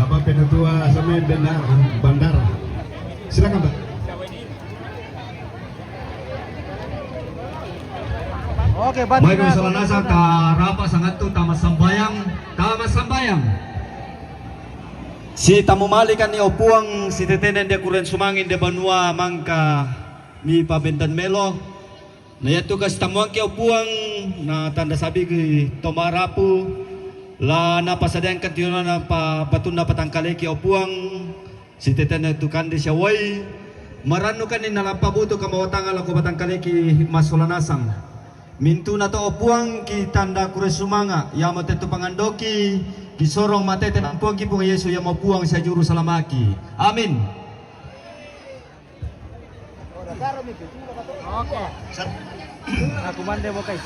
papina tua SMB Bandara silakan Pak. Oke, bantu. Baik misalnya karapa sangat tu tamas sambayang. Si tamu malikan ni opuang si tetenen dia kuren sumangin de Banua mangka mi pabentan melo. Na yatu kas tamuang ke opuang na tanda sabi ke Tomarapu la na pasadang katiuna na pa batun na patangkale ke opuang si tetenen tu kande siya way maranukan ni nalapabuto kamawatanga lako batang kaleki masolanasang. Mintu na to opuang ki tanda kuresumanga ya matetu pangandoki kisorong matete nampuang ki pung Yesu ya mapuang sa juru salamaki. Amin. Oke. Aku mande mo guys.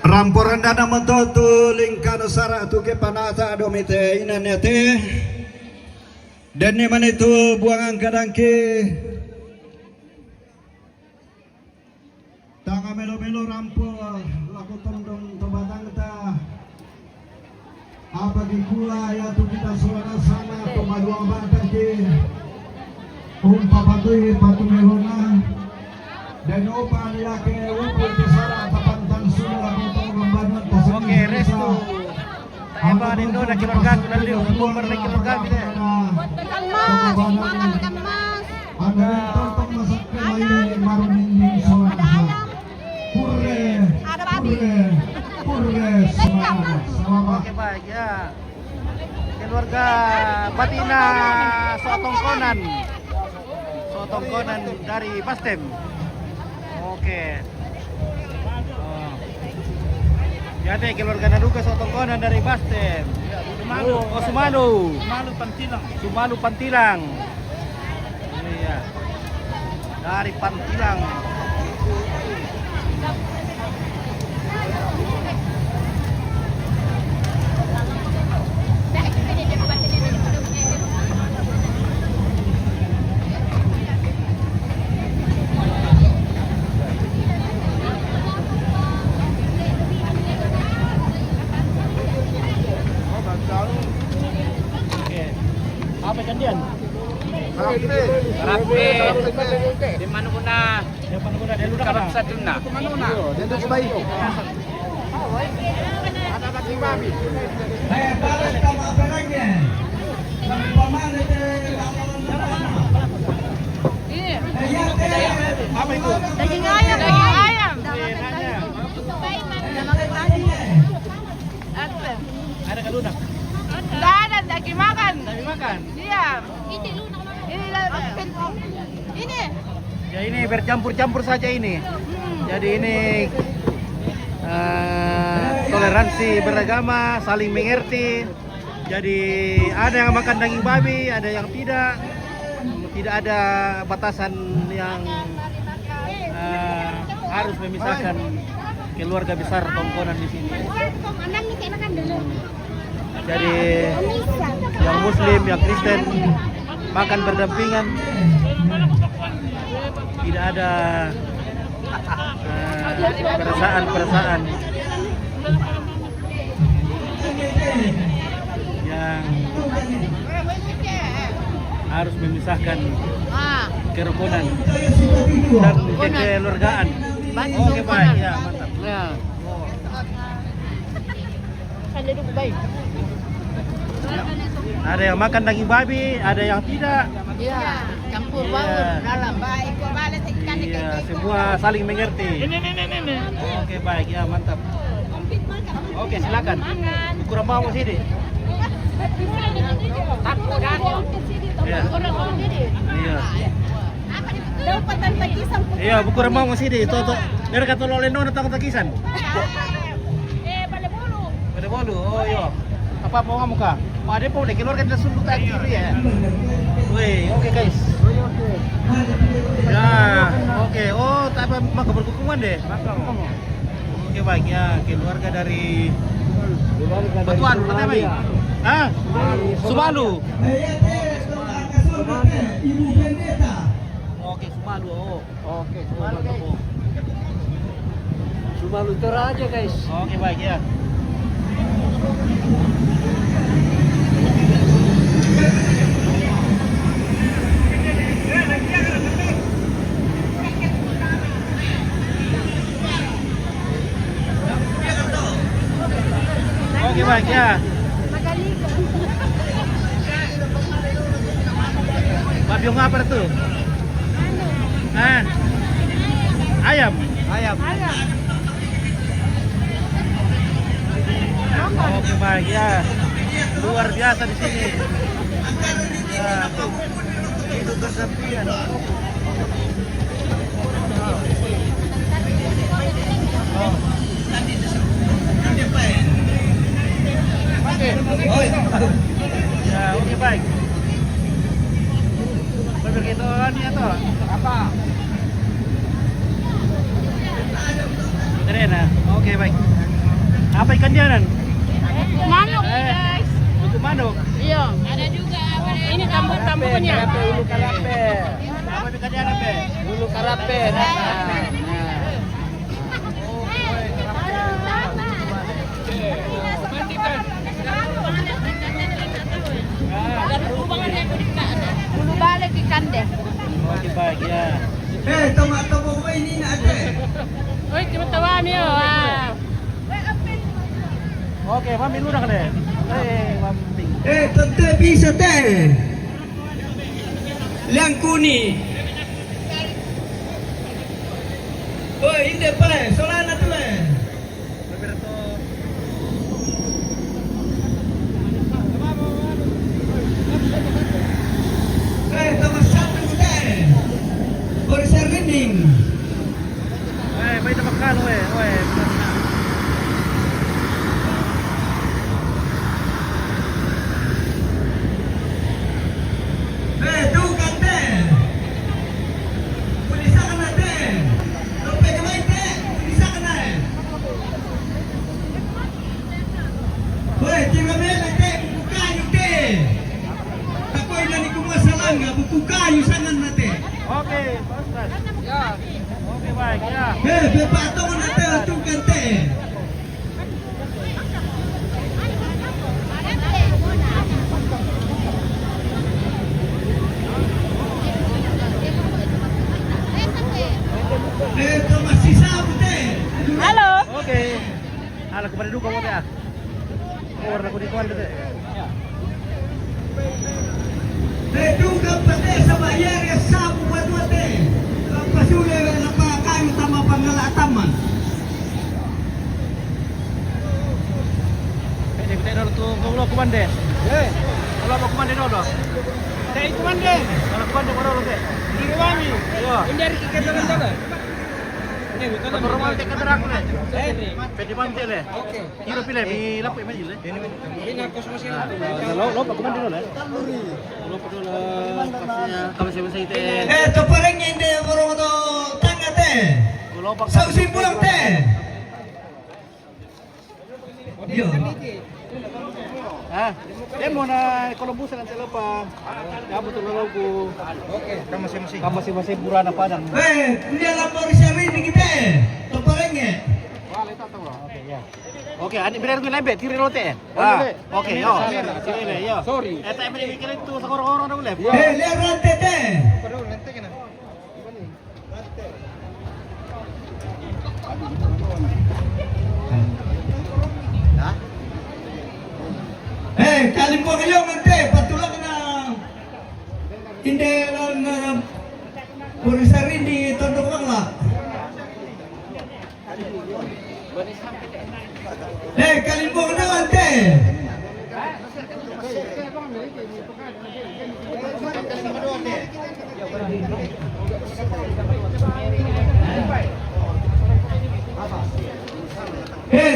Ramporan dana mentotu lingkano sara tu ke panata domite inanete. Dan ni mana itu buangan kadangki. Tanga melo-melo rampo laku tondong tobatang ta. Apa gikula ya tu kita suara sana pemaduang batang ki. Patui patu melona. Dan opa laki wupul kesara tapantan sudah laku tondong banget. Oke, restu. Eba nindo na keluarga ko na liyo. Bumper na keluarga ko na. Ada tentang masak kemain maruninding suara. Purre, semangat. Oke baik ya. Keluarga Batina Sotongkonan dari Bastem. Oke. Jadi keluarga Naduga Sotongkonan dari Bastem. Sumalu Pantilang. Iya. Dari Pantilang. Apa kandian? Rapi. Di mana guna? Karap satu na. Itu sebaik. Ada lagi babi. Balas kamu apa lagi? Pamane Apa itu? Daging ayam. Ada kalunak. Enggak ada daging makan. Iya. Ini. Ya ini bercampur-campur saja ini. Jadi ini toleransi beragama, saling mengerti. Jadi ada yang makan daging babi, ada yang tidak. Tidak ada batasan yang harus memisahkan keluarga besar Tongkonan di sini. Jadi yang Muslim, yang Kristen makan berdampingan, tidak ada perasaan yang harus memisahkan kerukunan dan kekeluargaan. Oke baik, ya mantap. Ya. Baik. Ada yang makan daging babi, ada yang tidak. Iya, campur baur dalam baik balas ikan. Iya, semua saling mengerti. Ini. Oke baik, ya mantap. Oke silakan. Kurang mau sini. Iya. Iya, kurang mau sini. Toto, dari kata lolendo datang takisan. Pada bolu. Oh iya. Apa mau kamu kah? Mau ada po deh keluarga dari sudut tadi ya. Wih, oke guys. Ya, oke. Oh, tapi maka berkukuman deh. Oke baik ya, keluarga dari Batuan, mana baik? Ah, Sumalu. Oke, Sumalu. Oh, oke, Sumalu. Sumalu aja guys. Oke baik ya. Oke baik ya. Babiong apa itu? Ayam. Oke baik ya. Luar biasa di sini. Ya, hidup berdampingan. Ya, oke baik. Begitu ya toh. Apa? Keren ya? Oke baik. Apa ikan dia Nan? Manuk guys. Itu manuk. Iya, ada juga. Ini tambur-tamburnya. Ulu karape. Apa ikan dia Nan? Ulu karape. Bulu balik ikan deh. Oke baik ya. Tama-tama ko ini na ate. Oi, tawan niyo. Oke, mami lu dah deh. Mami. Tante bisa teh. Liang kuni. Oh, hindi pa solana tu tama satu teh. Borisa rining. May tabakan we. Dukan teh. Pulisa ka na teh. Lupe kamay teh. Pulisa ka na Hoy, tingame na teh. Bukayo teh. Takoy na ni kumasalang nga. Bukayo sangan na teh. Oke, Ustaz. Ya. Oke baik ya. Bebato ko na teh. Dukan teh. Ito masisabo teh. Halo. Oke. Ala kepada duka mo teh. Warna ko di kuan teh. Dukan pa teh sa bayar ya sabo pa teh. Pasule na pa kayo tama pangalataman. Kita dulu tuh kalau komande. Kalau mau komande dulu. Saya komande. Kalau komande baru dulu. Di wangi. Yo. Ini dari kita dulu. Ini bukan normal tek keterak nih. Pedi mante le. Oke. Kilo pile mi lapu mi le. Ini aku sama sih. Lo komande dulu. Lo dulu. Pastinya kami sih itu. To parang hindi morong to tanga teh. Sa usipulang teh. Yo. Demo na Columbus nanti lupa. Ya betul logo. Oke, masing-masing burana padang. Hindi alam mo siya rin kita. To parang Oke ya. Oke, adik benar gue lembek tiri lote. Oke, yo. Tiri yo. Sorry. Eta emang mikir itu sakor-kor dulu le. Lihat rantai teh. Kalim po kayo ngante, patulak na hindi lang purisa rin di tondok lang la. Kalim po kayo ngante.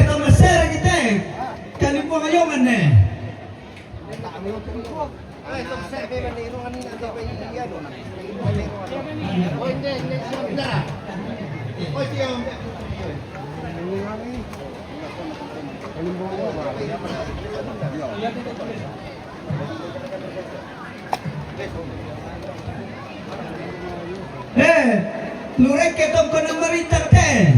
Tamasera kita. Kalim po kayo ngante. Lurek ketong ko ng maritak teh.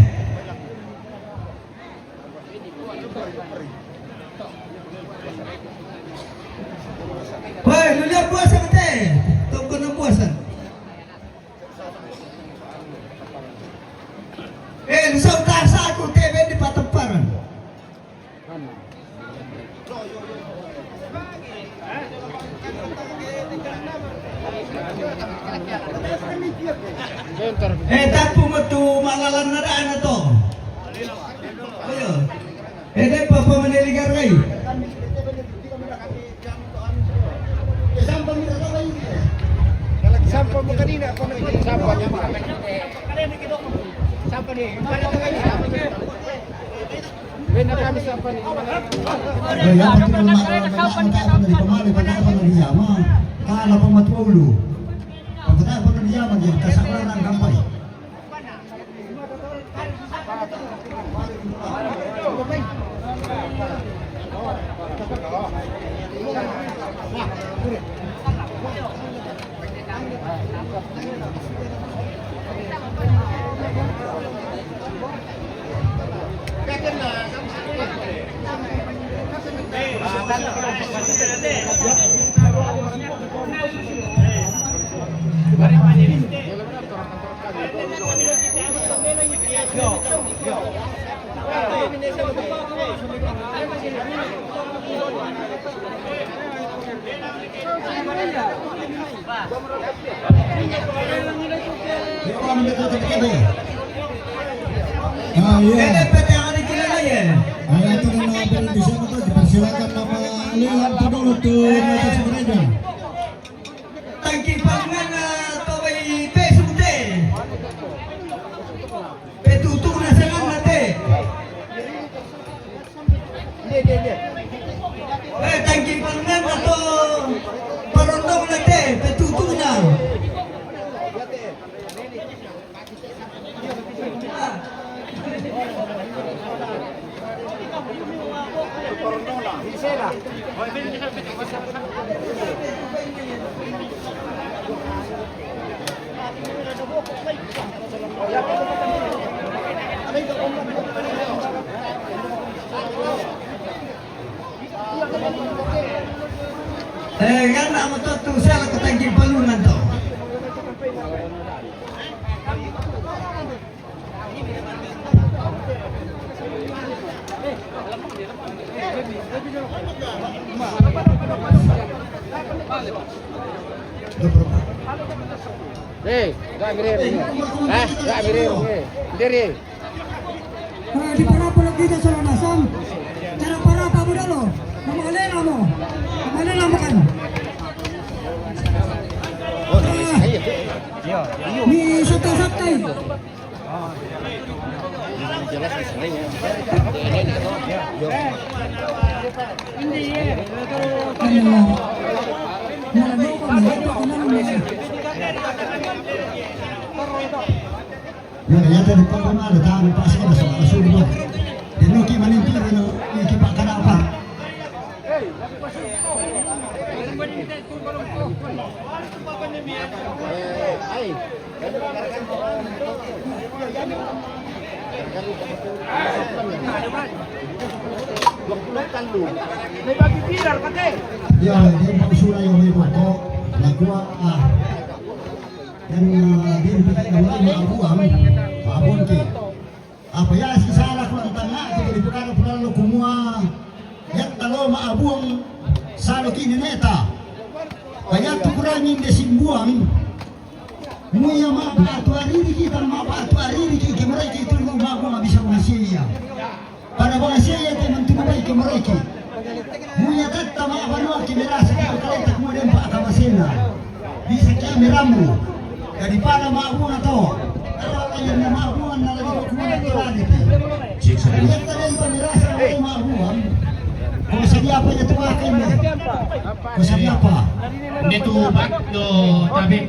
Woi, lu lihat puasa teh. Tunggu ng puasa. Lusang tasa ako teh di patamparan. Tapo mo to malalan na daan na to. Ayo. Dahil papamaniligar kayo. Sampai Kalau pematulu, pagkatapos pekerjaan dia kasalanan ang kampay. Silakan nama Lilan Tudung untuk atas gereja. Tangki pangan tawai pesute. Petutung nasangan nate. Tangki pangan atau parondong nate petutungnya. Kan amat tu saya ke tangki palungan tu. Di para pulau kita soal nasam, cara para apa muda lo, nama alena mo kan. Ni sakta. Ya tadi panggung ada tahu pasti ada soal suruh. Jadi kita menimpir kita pak kada apa. Ya, dia maksudnya yang lebih pokok, lakukan dan dia bikin mulai abon ke. Apa ya si salah ko tanga ke di pukara lo kumua. Yan talo maabuang salo kini neta. Kaya tukurangin desimbuang. Muya maapatu ariri kita maapatu ariri kita mereka itu lu mabu bisa mengasia. Pada mengasia itu mentubai ke mereka. Muya tetap maabaru kimerasa kalau kalian tak kemudian pak kamasena. Bisa kameramu. Daripada maabu atau kalau yang maabuan na lagi kumuna kirani. Yang tadi pemirasa oleh maabuan. Kung sabi apa niya tumakin mo? Kung sabi apa? Hindi to back to tabi.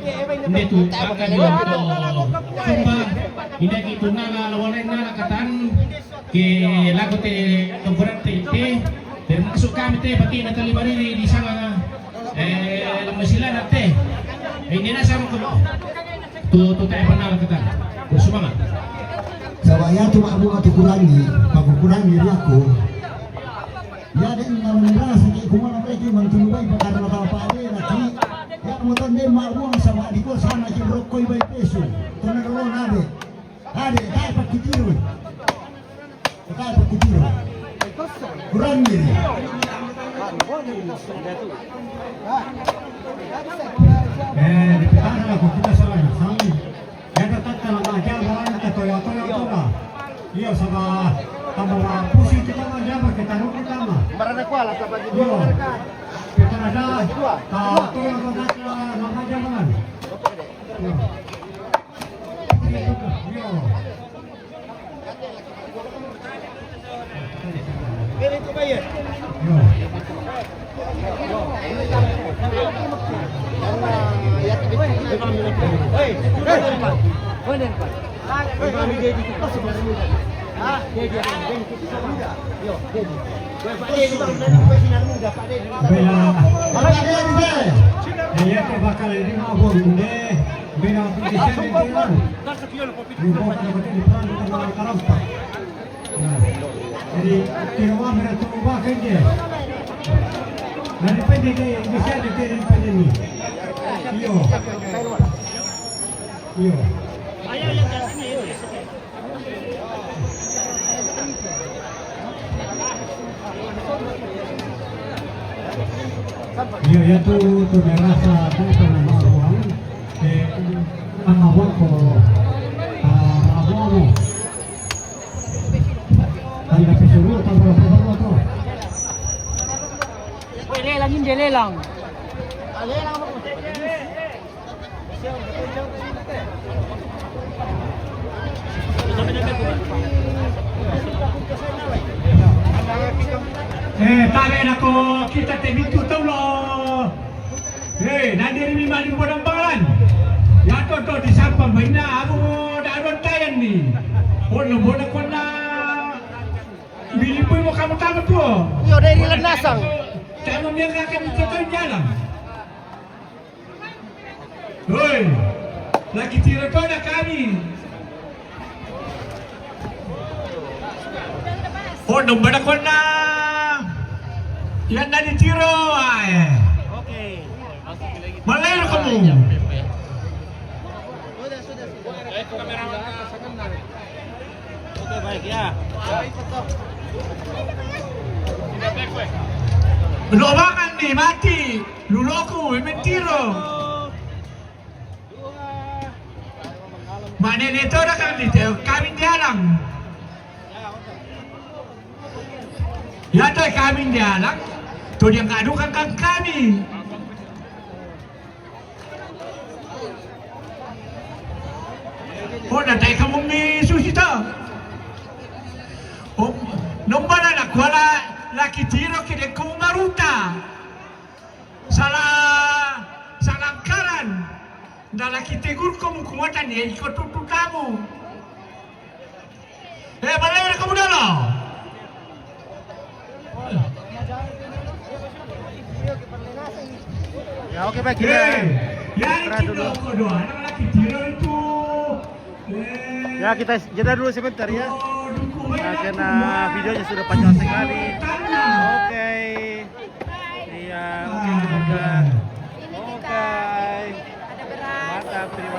Hindi to back to sumba. Hindi kita nangalawalan na nakatan ke lago te tungkuran te pero masuk kami te pati na talibariri di sana lamang sila natte. Hindi na sama ko. Tu tayo panalo kita. Semangat. Saya tu maabu kurangi, pagkurangi dia aku. Ya din na merasa kay kumana pa kay mantulubay pagkara na pa ade laki. Ya mo ton din maabu ang sama di ko sana kay rokoy bay peso. Tono ro nabe. Ade kay pagkitiro. Kay pagkitiro. Kurangi. Dipitana ako kita sa lain. Sami. Yang tetap na majan wala ka toyo. Iyo sa mga pusi kita mga jama kita ro kita ma. Marana ko ala sa pagi. Kita na da. Ta toyo ko na mga jama. Jadi kira mereka coba kerja. Daripada dia bisa daripada ni. Iyo. Iyo. Iyo ya tu merasa tu nama uang. Nama uang ko abono. Tanda pesuruh tanpa apa tu. Lelang hindi lelang. Tali ako kita tebito tahu lo. Nanti ini mandi bodang balan. Ya to di sampang bina aku daron tayan ni. Bodoh bodoh kena. Bili pun mau kamu tahu tu. Yo dari lanasang. Jangan dia akan kita jalan. Hoi, lagi tira kau dah kami. Oh, nombor dah kau na. Yang dah ditiro, ay. Okay. Malay kamu. Okay, baik ya. Lobangan ni mati. Luloko, mentiro. Mana nito dah kami dialang. Ya tu kami dialang. Tu dia ngadukan kami. Oh, nanti kamu ni susi tak? Oh, nombor anak kuala laki tiro kini kumaruta. Salah karan. Dan laki tegur kamu kumatan ya ikut tutu kamu. Mana kamu dah lah? Ya oke baik kita. Ya itu doa anak laki tiro itu. Ya kita jeda dulu sebentar ya. Nah, karena videonya sudah panjang sekali. Oke. Iya, oke semoga. Oke. Mantap, terima